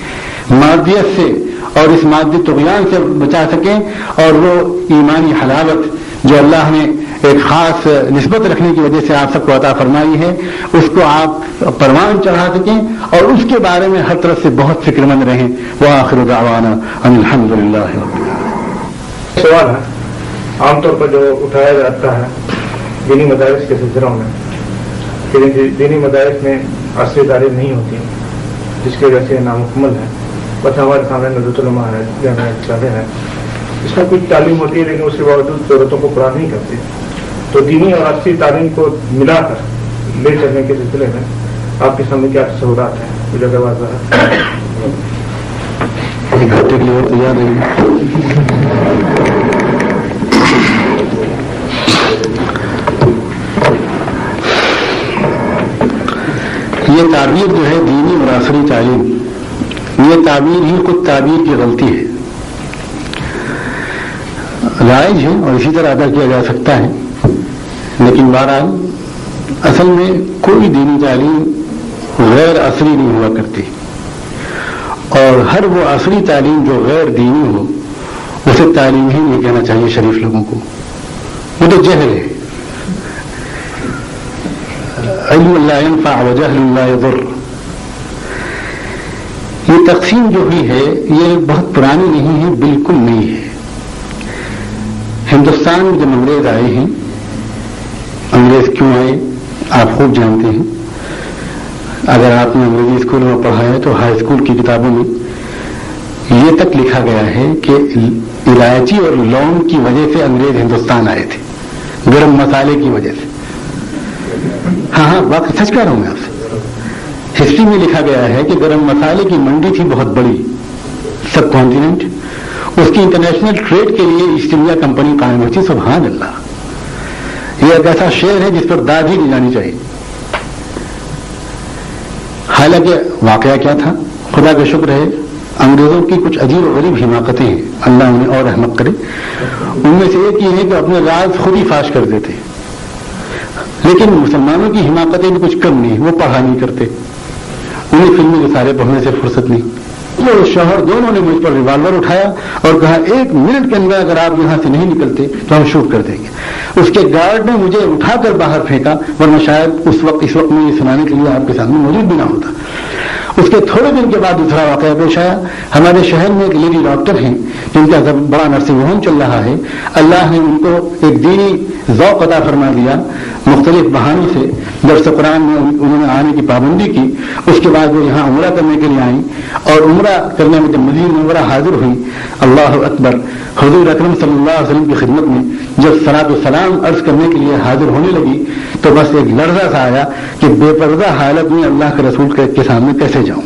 مادیت سے اور اس مادی طغیان سے بچا سکیں، اور وہ ایمانی حلاوت جو اللہ نے ایک خاص نسبت رکھنے کی وجہ سے آپ سب کو عطا فرمائی ہے، اس کو آپ پروان چڑھا سکیں اور اس کے بارے میں ہر طرف سے بہت فکر مند رہیں۔ وآخر دعوانا ان الحمدللہ رب العالمین۔ سوال ہے عام طور پر جو اٹھایا جاتا ہے دینی مدارس کے سلسلوں میں کہ دینی مدارس میں عصری تعلیم نہیں ہوتی، جس کی وجہ سے نامکمل ہے، بس ہمارے سامنے ندوۃ العلماء ہے، جامعہ ہے، اس میں کچھ تعلیم ہوتی ہے لیکن اس کے باوجود ضرورتوں کو پورا نہیں کرتی، تو دینی اور عصری تعلیم کو ملا کر لے چلنے کے سلسلے میں آپ کے سامنے کیا تصورات ہیں؟ کچھ اگر واضح ہے۔ گھاٹے کے لیے تیار نہیں۔ یہ تعبیر جو ہے دینی اور عصری تعلیم، یہ تعبیر ہی خود تعبیر کی غلطی ہے، رائج ہے اور اسی طرح ادا کیا جا سکتا ہے، لیکن بہرحال اصل میں کوئی دینی تعلیم غیر عصری نہیں ہوا کرتی، اور ہر وہ عصری تعلیم جو غیر دینی ہو اسے تعلیم ہی نہیں کہنا چاہیے شریف لوگوں کو، وہ تو جہل ہے۔ علم لا ينفع وجهل لا يضر، یہ تقسیم جو ہوئی ہے یہ بہت پرانی نہیں ہے، بالکل نہیں ہے۔ ہندوستان میں جب انگریز آئے ہیں، انگریز کیوں آئے آپ خوب جانتے ہیں، اگر آپ نے انگریزی اسکول میں پڑھا ہے تو ہائی اسکول کی کتابوں میں یہ تک لکھا گیا ہے کہ الائچی اور لونگ کی وجہ سے انگریز ہندوستان آئے تھے، گرم مسالے کی وجہ سے۔ ہاں واقعی سچ کہہ رہا ہوں میں آپ سے، ہسٹری میں لکھا گیا ہے کہ گرم مسالے کی منڈی تھی بہت بڑی سب کانٹیننٹ، اس کی انٹرنیشنل ٹریڈ کے لیے ایسٹ انڈیا کمپنی قائم ہوئی تھی۔ سبحان اللہ، یہ ایک ایسا شعر ہے جس پر داد ہی نہیں جانی چاہیے۔ حالانکہ واقعہ کیا تھا، خدا کا شکر ہے انگریزوں کی کچھ عجیب و غریب حماقتیں ہیں، اللہ انہیں اور رحمت کرے۔ ان میں سے ایک یہ ہے کہ اپنے راز خود ہی فاش کر دیتے، لیکن مسلمانوں کی حماقتیں بھی کچھ کم نہیں، وہ پڑھا نہیں کرتے، انہیں فلمی رسالے پڑھنے سے فرصت نہیں۔ وہ شوہر دونوں نے مجھ پر ریوالور اٹھایا اور کہا 1 منٹ کے اندر اگر آپ یہاں سے نہیں نکلتے تو ہم شوٹ کر دیں گے۔ اس کے گارڈ نے مجھے اٹھا کر باہر پھینکا، ورنہ شاید اس وقت میں یہ سنانے کے لیے آپ کے سامنے موجود بھی نہ ہوتا۔ اس کے تھوڑے دن کے بعد دوسرا واقعہ پیش آیا۔ ہمارے شہر میں ایک لیڈی ڈاکٹر ہیں جن کا بڑا نرسنگ ہوم چل رہا ہے، اللہ نے ان کو ایک دینی ذوق عطا فرما دیا، مختلف بہانوں سے درس قرآن میں انہوں نے آنے کی پابندی کی۔ اس کے بعد وہ یہاں عمرہ کرنے کے لیے آئیں، اور عمرہ کرنے میں جب مدینہ منورہ حاضر ہوئی، اللہ اکبر، حضور اکرم صلی اللہ علیہ وسلم کی خدمت میں جب صلاۃ و سلام عرض کرنے کے لیے حاضر ہونے لگی تو بس ایک لرزہ سا آیا کہ بے پردہ حالت میں اللہ کے رسول کے سامنے کیسے جاؤں،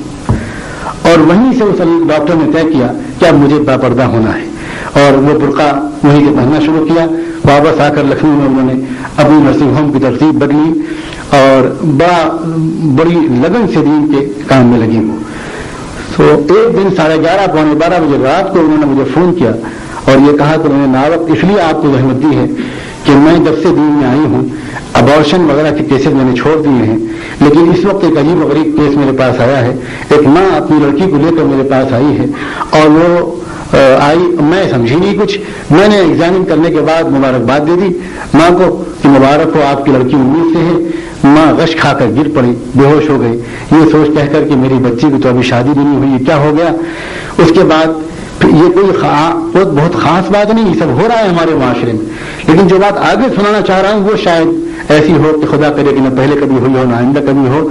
اور وہیں سے اس ڈاکٹر نے طے کیا کہ اب مجھے با پردہ ہونا ہے، اور وہ برقع وہیں سے پہننا شروع کیا۔ واپس آ کر لکھنؤ میں انہوں نے اپنی نرسنگ ہوم کی ترتیب بدلی اور بڑی لگن سے دین کے کام میں لگی وہ۔ تو ایک دن 11:30 پونے 12 بجے رات کو انہوں نے مجھے فون کیا اور یہ کہا کہ میں نے ناوقت اس لیے آپ کو زحمت دی ہے کہ میں جب سے دین میں آئی ہوں ابارشن وغیرہ کے کیسز میں نے چھوڑ دیے ہیں، لیکن اس وقت ایک عجیب و غریب کیس میرے پاس آیا ہے۔ ایک ماں اپنی لڑکی کو لے کر میرے پاس آئی ہے، اور وہ آئی، میں سمجھی نہیں کچھ، میں نے ایگزامن کرنے کے بعد مبارکباد دے دی ماں کو کہ مبارک ہو، آپ کی لڑکی امید سے ہے۔ ماں غش کھا کر گر پڑی، بے ہوش ہو گئی، یہ سوچ کہہ کر کہ میری بچی کی تو ابھی شادی بھی نہیں ہوئی، کیا ہو گیا۔ اس کے بعد یہ کوئی بہت خاص بات نہیں، یہ سب ہو رہا ہے ہمارے معاشرے میں، لیکن جو بات آگے سنانا چاہ رہا ہوں وہ شاید ایسی ہو کہ خدا کرے کہ نہ پہلے کبھی ہوئی ہو نہ آئندہ کبھی ہو۔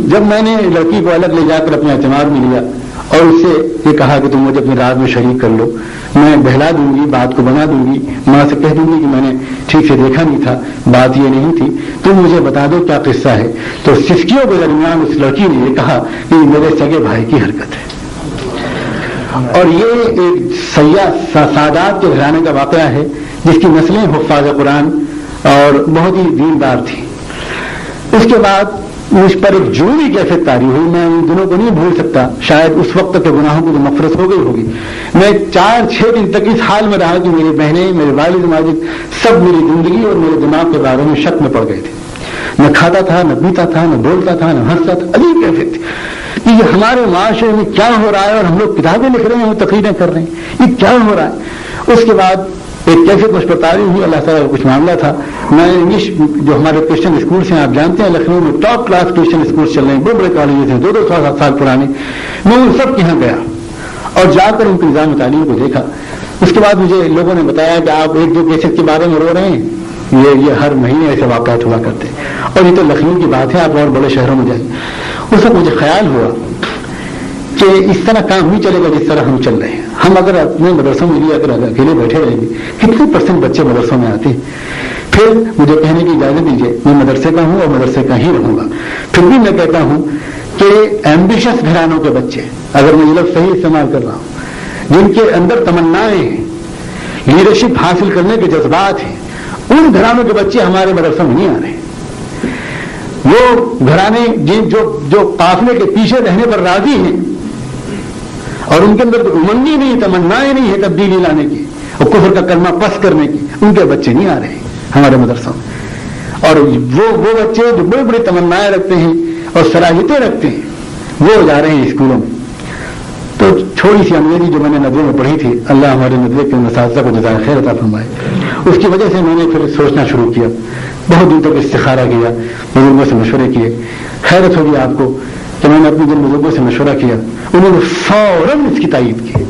جب میں نے لڑکی کو الگ لے جا کر اپنے اعتماد میں لیا اور اس سے یہ کہا کہ تم مجھے اپنی رات میں شریک کر لو، میں بہلا دوں گی، بات کو بنا دوں گی، ماں سے کہہ دوں گی کہ میں نے ٹھیک سے دیکھا نہیں تھا، بات یہ نہیں تھی، تم مجھے بتا دو کیا قصہ ہے۔ تو سسکیوں کے درمیان اس لڑکی نے یہ کہا کہ یہ میرے سگے بھائی کی حرکت ہے، اور یہ ایک سادات کے گھرانے کا واقعہ ہے جس کی نسلیں حفاظ قرآن اور بہت ہی دیندار تھیں۔ اس کے بعد مجھ پر ایک جنونی کیفیت طاری ہوئی. میں ان دنوں کو نہیں بھول سکتا. شاید اس وقت کے گناہوں کو تو مغفرت ہو گئی ہوگی. میں 4-6 دن تک اس حال میں رہا کہ میری بہنیں, میرے والد ماجد سب میری زندگی اور میرے دماغ کے بارے میں شک میں پڑ گئے تھے. نہ کھاتا تھا, نہ پیتا تھا, نہ بولتا تھا, نہ ہنستا تھا. عجیب کیفیت تھی کہ یہ ہمارے معاشرے میں کیا ہو رہا ہے, اور ہم لوگ کتابیں لکھ رہے ہیں اور تقریریں کر رہے ہیں, یہ کیا ہو رہا ہے. اس کے بعد ایک کیفیت مجھ پر طاری ہوئی. اللہ تعالیٰ کا کچھ معاملہ تھا. میں انگلش جو ہمارے کرسچن اسکولس ہیں, آپ جانتے ہیں لکھنؤ میں ٹاپ کلاس کرسچن اسکولس چل رہے ہیں, بڑے بڑے کالجز ہیں 200 سال پرانے. میں ان سب کے یہاں گیا اور جا کر ان کے نظام تعلیم کو دیکھا. اس کے بعد مجھے لوگوں نے بتایا کہ آپ 1-2 کیسز کے بارے میں رو رہے ہیں, یہ ہر مہینے ایسے واقعات ہوا کرتے ہیں, اور یہ تو لکھنؤ کی بات ہے, آپ اور بڑے شہروں میں جائیں. اس وقت مجھے خیال ہوا کہ اس طرح کام نہیں چلے گا جس طرح ہم چل رہے ہیں. ہم اگر اپنے مدرسوں میں اگر اکیلے بیٹھے رہیں گے, کتنے % بچے مدرسوں میں آتے ہیں. پھر مجھے کہنے کی اجازت دیجیے, میں مدرسے کا ہوں اور مدرسے کا ہی رہوں گا. پھر بھی میں کہتا ہوں کہ ایمبیشس گھرانوں کے بچے, اگر میں یہ لفظ صحیح استعمال کر رہا ہوں, جن کے اندر تمنائیں ہیں, لیڈرشپ حاصل کرنے کے جذبات ہیں, ان گھرانوں کے بچے ہمارے مدرسوں میں نہیں آ رہے ہیں. وہ گھرانے جو قافلے کے پیچھے رہنے پر راضی ہیں اور ان کے اندر تو امنگی نہیں, تمنائیں نہیں ہے تبدیلی لانے کی اور کفر کا کلمہ پس کرنے کی, ان کے بچے نہیں آ رہے ہیں ہمارے مدرسوں میں. اور وہ بچے جو بڑی بڑی تمنائیں رکھتے ہیں اور صلاحیتیں رکھتے ہیں, وہ جا رہے ہیں اسکولوں میں. تو چھوٹی سی انگریزی جو میں نے ندوے میں پڑھی تھی, اللہ ہمارے ندوے کے اساتذہ کو جزائے خیر عطا فرمائے, اس کی وجہ سے میں نے پھر سوچنا شروع کیا. بہت دن تک استخارہ کیا, بزرگوں سے مشورے کیے. حیرت ہوگی آپ کو کہ میں نے اپنے جن بزرگوں سے مشورہ کیا, انہوں نے فوراً اس کی تائید کی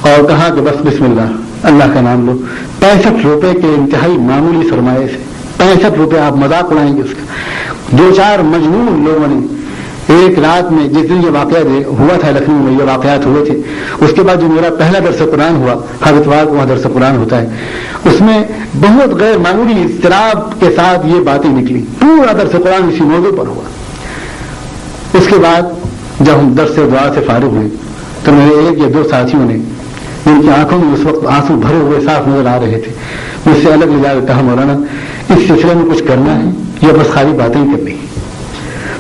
اور کہا کہ بس بسم اللہ, اللہ کا نام لو. 65 روپے کے انتہائی معمولی سرمایے سے 65 روپے آپ مذاق اڑائیں گے اس کا. 2-4 مجنون لوگوں نے ایک رات میں, جس دن یہ واقعہ ہوا تھا لکھنؤ میں, یہ واقعات ہوئے تھے, اس کے بعد جو میرا پہلا درس قرآن ہوا, ہر اتوار کو وہاں درس قرآن ہوتا ہے, اس میں بہت غیر معمولی اضطراب کے ساتھ یہ باتیں نکلی. پورا درس قرآن اسی موضوع پر ہوا. اس کے بعد جب ہم درس دعا سے فارغ ہوئے تو میرے 1 یا 2 ساتھیوں نے, ان کی آنکھوں میں اس وقت آنسو بھرے ہوئے صاف نظر آ رہے تھے, مجھ سے الگ لے جا کر کہا مولانا اس سلسلے میں کچھ کرنا ہے یا بس خالی باتیں ہی کرنی ہے.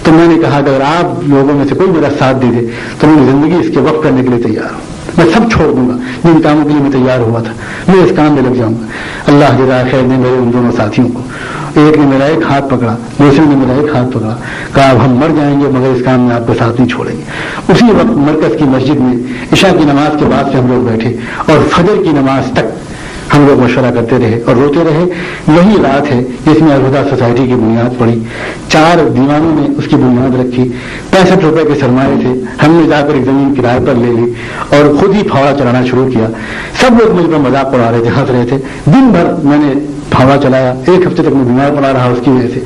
تو میں نے کہا کہ اگر آپ لوگوں میں سے کوئی میرا ساتھ دے دے تو میں زندگی اس کے وقف کرنے کے لیے تیار ہوں. میں سب چھوڑ دوں گا جن کاموں کے لیے میں تیار ہوا تھا, میں اس کام میں لگ جاؤں گا. اللہ جزائے خیر نے میرے ان دونوں ساتھیوں کو, ایک نے میرا ایک ہاتھ پکڑا, دوسرے نے میرا ایک ہاتھ پکڑا, کہا اب ہم مر جائیں گے مگر اس کام میں آپ کو ساتھ نہیں چھوڑیں گے. اسی وقت مرکز کی مسجد میں عشاء کی نماز کے بعد سے ہم لوگ بیٹھے اور فجر کی نماز تک ہم لوگ مشورہ کرتے رہے اور روتے رہے. وہی رات ہے جس میں الہدیٰ سوسائٹی کی بنیاد پڑی. 4 دیوانوں نے اس کی بنیاد رکھی. 65 روپے کے سرمایے تھے, ہم نے جا کر ایک زمین کرائے پر لے لی اور خود ہی پھاوڑا چلانا شروع کیا. سب لوگ مجھ پر مذاق اڑا رہے تھے, ہنس رہے تھے. دن بھر میں نے پھاوڑا چلایا, 1 ہفتے تک میں بیمار پڑا رہا اس کی وجہ سے,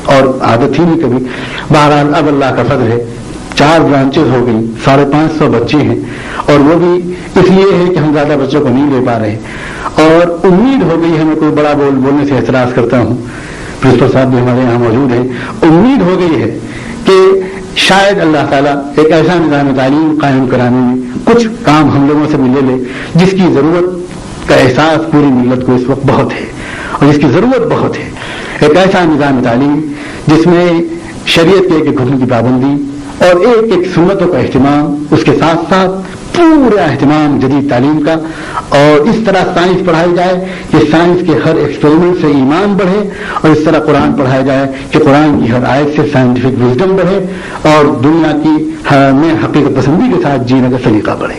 اور عادت تھی نہیں کبھی. بہرحال اب اللہ کا فضل ہے 4 برانچز ہو گئی, 550 بچے ہیں, اور وہ بھی اس لیے ہے کہ ہم زیادہ بچوں کو نہیں لے پا رہے. اور امید ہو گئی ہے, میں کوئی بڑا بولنے سے اعتراض کرتا ہوں, پرنسپل صاحب بھی ہمارے یہاں موجود ہیں, امید ہو گئی ہے کہ شاید اللہ تعالیٰ ایک ایسا نظام تعلیم قائم کرانے میں کچھ کام ہم لوگوں سے بھی لے لے جس کی ضرورت کا احساس پوری ملت کو اس وقت بہت ہے اور جس کی ضرورت بہت ہے. ایک ایسا نظام تعلیم جس میں شریعت کے ایک حکم کی پابندی اور ایک سنتوں کا اہتمام, اس کے ساتھ ساتھ پورا اہتمام جدید تعلیم کا, اور اس طرح سائنس پڑھائی جائے کہ سائنس کے ہر ایکسپیریمنٹ سے ایمان بڑھے, اور اس طرح قرآن پڑھایا جائے کہ قرآن کی ہر آیت سے سائنٹیفک وزڈم بڑھے اور دنیا کی میں حقیقت پسندی کے ساتھ جینے کا سلیقہ بڑھے.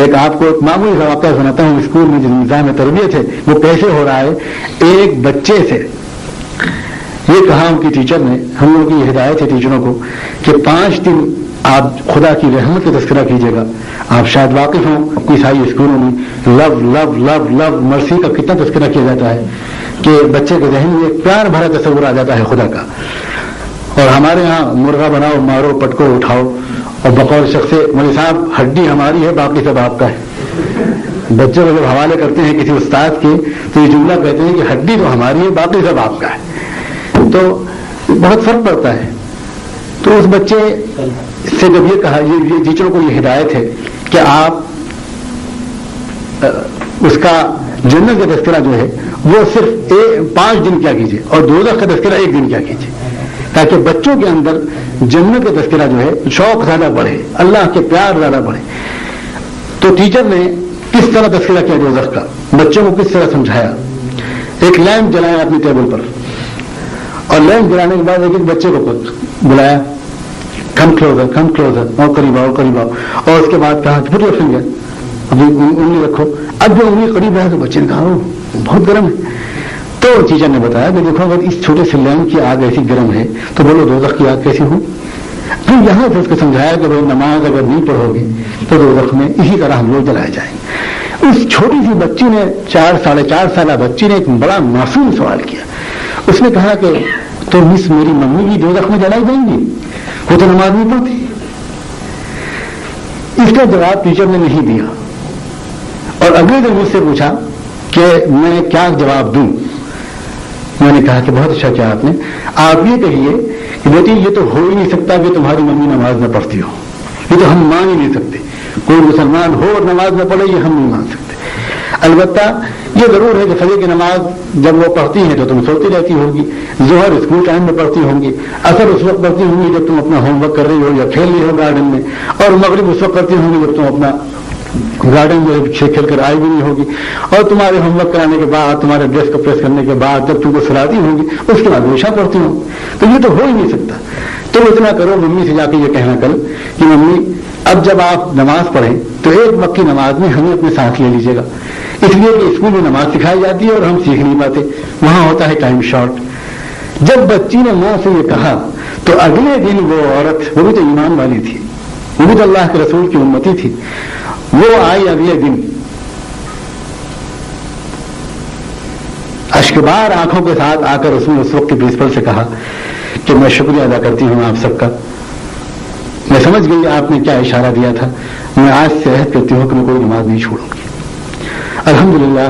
ایک آپ کو ایک معمولی سا واقعہ سناتا ہوں. اسکول میں جو نظام تربیت ہے وہ کیسے ہو رہا ہے. ایک بچے سے یہ کہا ان کی ٹیچر نے, ہم لوگوں کی ہدایت ہے ٹیچروں کو کہ 5 دن آپ خدا کی رحمت کا تذکرہ کیجیے گا. آپ شاید واقف ہوں عیسائی اسکولوں میں لو لو لو لو مرسی کا کتنا تذکرہ کیا جاتا ہے کہ بچے کے ذہن میں ایک پیار بھرا تصور آ جاتا ہے خدا کا. اور ہمارے ہاں مرغا بناؤ, مارو, پٹکو, اٹھاؤ, اور بقول شخص مولوی صاحب ہڈی ہماری ہے باقی سب آپ کا ہے. بچوں کو جب حوالے کرتے ہیں کسی استاد کے تو یہ جملہ کہتے ہیں کہ ہڈی تو ہماری ہے باقی سب آپ کا ہے. تو بہت فرق پڑتا ہے. تو اس بچے سے جب یہ کہا, یہ ٹیچروں کو یہ ہدایت ہے کہ آپ اس کا جنت کا تذکرہ جو ہے وہ صرف 5 دن کیا کیجیے اور دوزخ کا تذکرہ 1 دن کیا کیجیے. تاکہ بچوں کے اندر جنت کا تذکرہ جو ہے شوق زیادہ بڑھے، اللہ کے پیار زیادہ بڑھے. تو ٹیچر نے کس طرح تذکرہ کیا دوزخ کا، بچوں کو کس طرح سمجھایا. ایک لیمپ جلایا اپنی ٹیبل پر، اور لیمپ جلانے کے بعد ایک بچے کو بلایا، کم کلوزر، اور قریب آؤ قریب آؤ، اور اس کے بعد کہا کہ پٹ یور فنگر، ابھی انگلی رکھو. اب جو انگلی قریب ہے تو بچے نے کہا بہت گرم ہے. تو ٹیچر نے بتایا کہ دیکھو اگر اس چھوٹے سے لیمپ کی آگ ایسی گرم ہے تو بولو دوزخ کی آگ کیسی ہو. پھر یہاں سے اس کو سمجھایا کہ بھائی نماز اگر نہیں پڑھو گے تو دوزخ میں اسی طرح ہم لوگ جلائے جائیں گے. اس چھوٹی سی بچی نے 4 سالہ بچی نے ایک بڑا معصوم سوال کیا. اس نے کہا کہ تو مس میری ممی بھی دوزخ میں جلائی جائیں گی، وہ تو نماز نہیں پڑھتی. اس کا جواب ٹیچر نے نہیں دیا، اور اگلے دن مجھ سے پوچھا کہ میں کیا جواب دوں. میں نے کہا کہ بہت اچھا کیا آپ نے، آپ یہ کہیے کہ بیٹی یہ تو ہو ہی نہیں سکتا کہ تمہاری ممی نماز نہ پڑھتی ہو، یہ تو ہم مان ہی نہیں سکتے. کوئی مسلمان ہو اور نماز نہ پڑھے یہ ہم نہیں مان سکتے. البتہ یہ ضرور ہے کہ فجر کی نماز جب وہ پڑھتی ہیں تو تم سوتی رہتی ہوگی، ظہر اسکول ٹائم میں پڑھتی ہوں گی، اثر اس وقت پڑھتی ہوں گی جب تم اپنا ہوم ورک کر رہی ہو یا کھیل رہی ہو گارڈن میں، اور مغرب اس وقت کرتی ہوں گی جب تم اپنا گارڈن میں کھیل کر آئی بھی نہیں ہوگی، اور تمہارے ہوم ورک کرانے کے بعد تمہارے ڈریس کو پریس کرنے کے بعد جب تم کو سلاتی ہوں گی اس کے بعد ہمیشہ پڑھتی ہوں. تو یہ تو ہو ہی نہیں سکتا. تو اتنا کرو، ممی سے جا کے یہ کہنا کل کہ ممی اب جب آپ نماز پڑھیں تو ایک وقت کی نماز میں ہمیں اپنے ساتھ لے لیجیے گا، اس لیے کہ اسکول میں نماز سکھائی جاتی ہے اور ہم سیکھ نہیں پاتے، وہاں ہوتا ہے ٹائم شارٹ. جب بچی نے ماں سے یہ کہا تو اگلے دن وہ عورت، وہ بھی تو ایمان والی تھی، وہ بھی تو اللہ کے رسول کی امتی تھی، وہ آئی اگلے دن اشکبار آنکھوں کے ساتھ آ کر اس نے اس وقت کے پرنسپل سے کہا کہ میں شکریہ ادا کرتی ہوں آپ سب کا، میں سمجھ گئی آپ نے کیا اشارہ دیا تھا، میں آج سے عہد کرتی ہوں کہ میں کوئی نماز نہیں چھوڑوں گی. الحمدللہ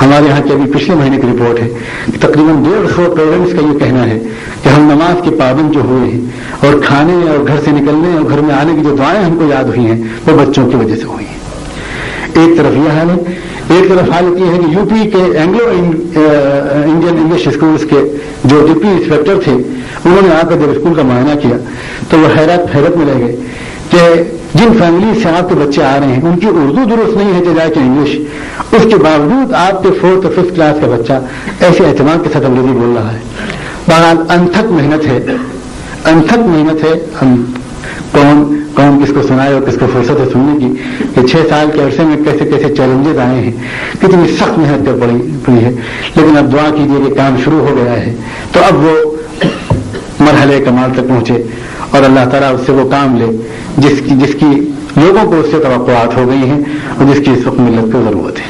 ہمارے یہاں کی ابھی پچھلے مہینے کی رپورٹ ہے کہ تقریباً 150 پیرنٹس کا یہ کہنا ہے کہ ہم نماز کے پابند جو ہوئے ہیں اور کھانے اور گھر سے نکلنے اور گھر میں آنے کی جو دعائیں ہم کو یاد ہوئی ہیں وہ بچوں کی وجہ سے ہوئی ہیں. ایک طرف یہ حال ہے، ایک طرف حالت یہ ہے کہ یو پی کے اینگلو انڈین انگلش اسکولس کے جو ڈپٹی انسپیکٹر تھے انہوں نے آ کر جب اسکول کا معائنہ کیا تو وہ حیرت میں رہ گئے کہ جن فیملی سے آپ کے بچے آ رہے ہیں ان کی اردو درست نہیں ہے جائے کہ انگلش، اس کے باوجود آپ کے 4th اور 5th کلاس کا بچہ ایسے اعتماد کے ساتھ انگریزی بول رہا ہے. بہرحال انتھک محنت ہے. ہم کون کس کو سنائے اور کس کو فرصت ہے سننے کی کہ 6 سال کے عرصے میں کیسے کیسے چیلنجز آئے ہیں، کتنی سخت محنت کر پڑی ہے. لیکن اب دعا کیجیے کہ کام شروع ہو گیا ہے تو اب وہ مرحلے کمال تک پہنچے اور اللہ تعالیٰ اس سے وہ کام لے جس کی لوگوں کو اس سے توقعات ہو گئی ہیں اور جس کی اس وقت ملت کو ضرورت ہے.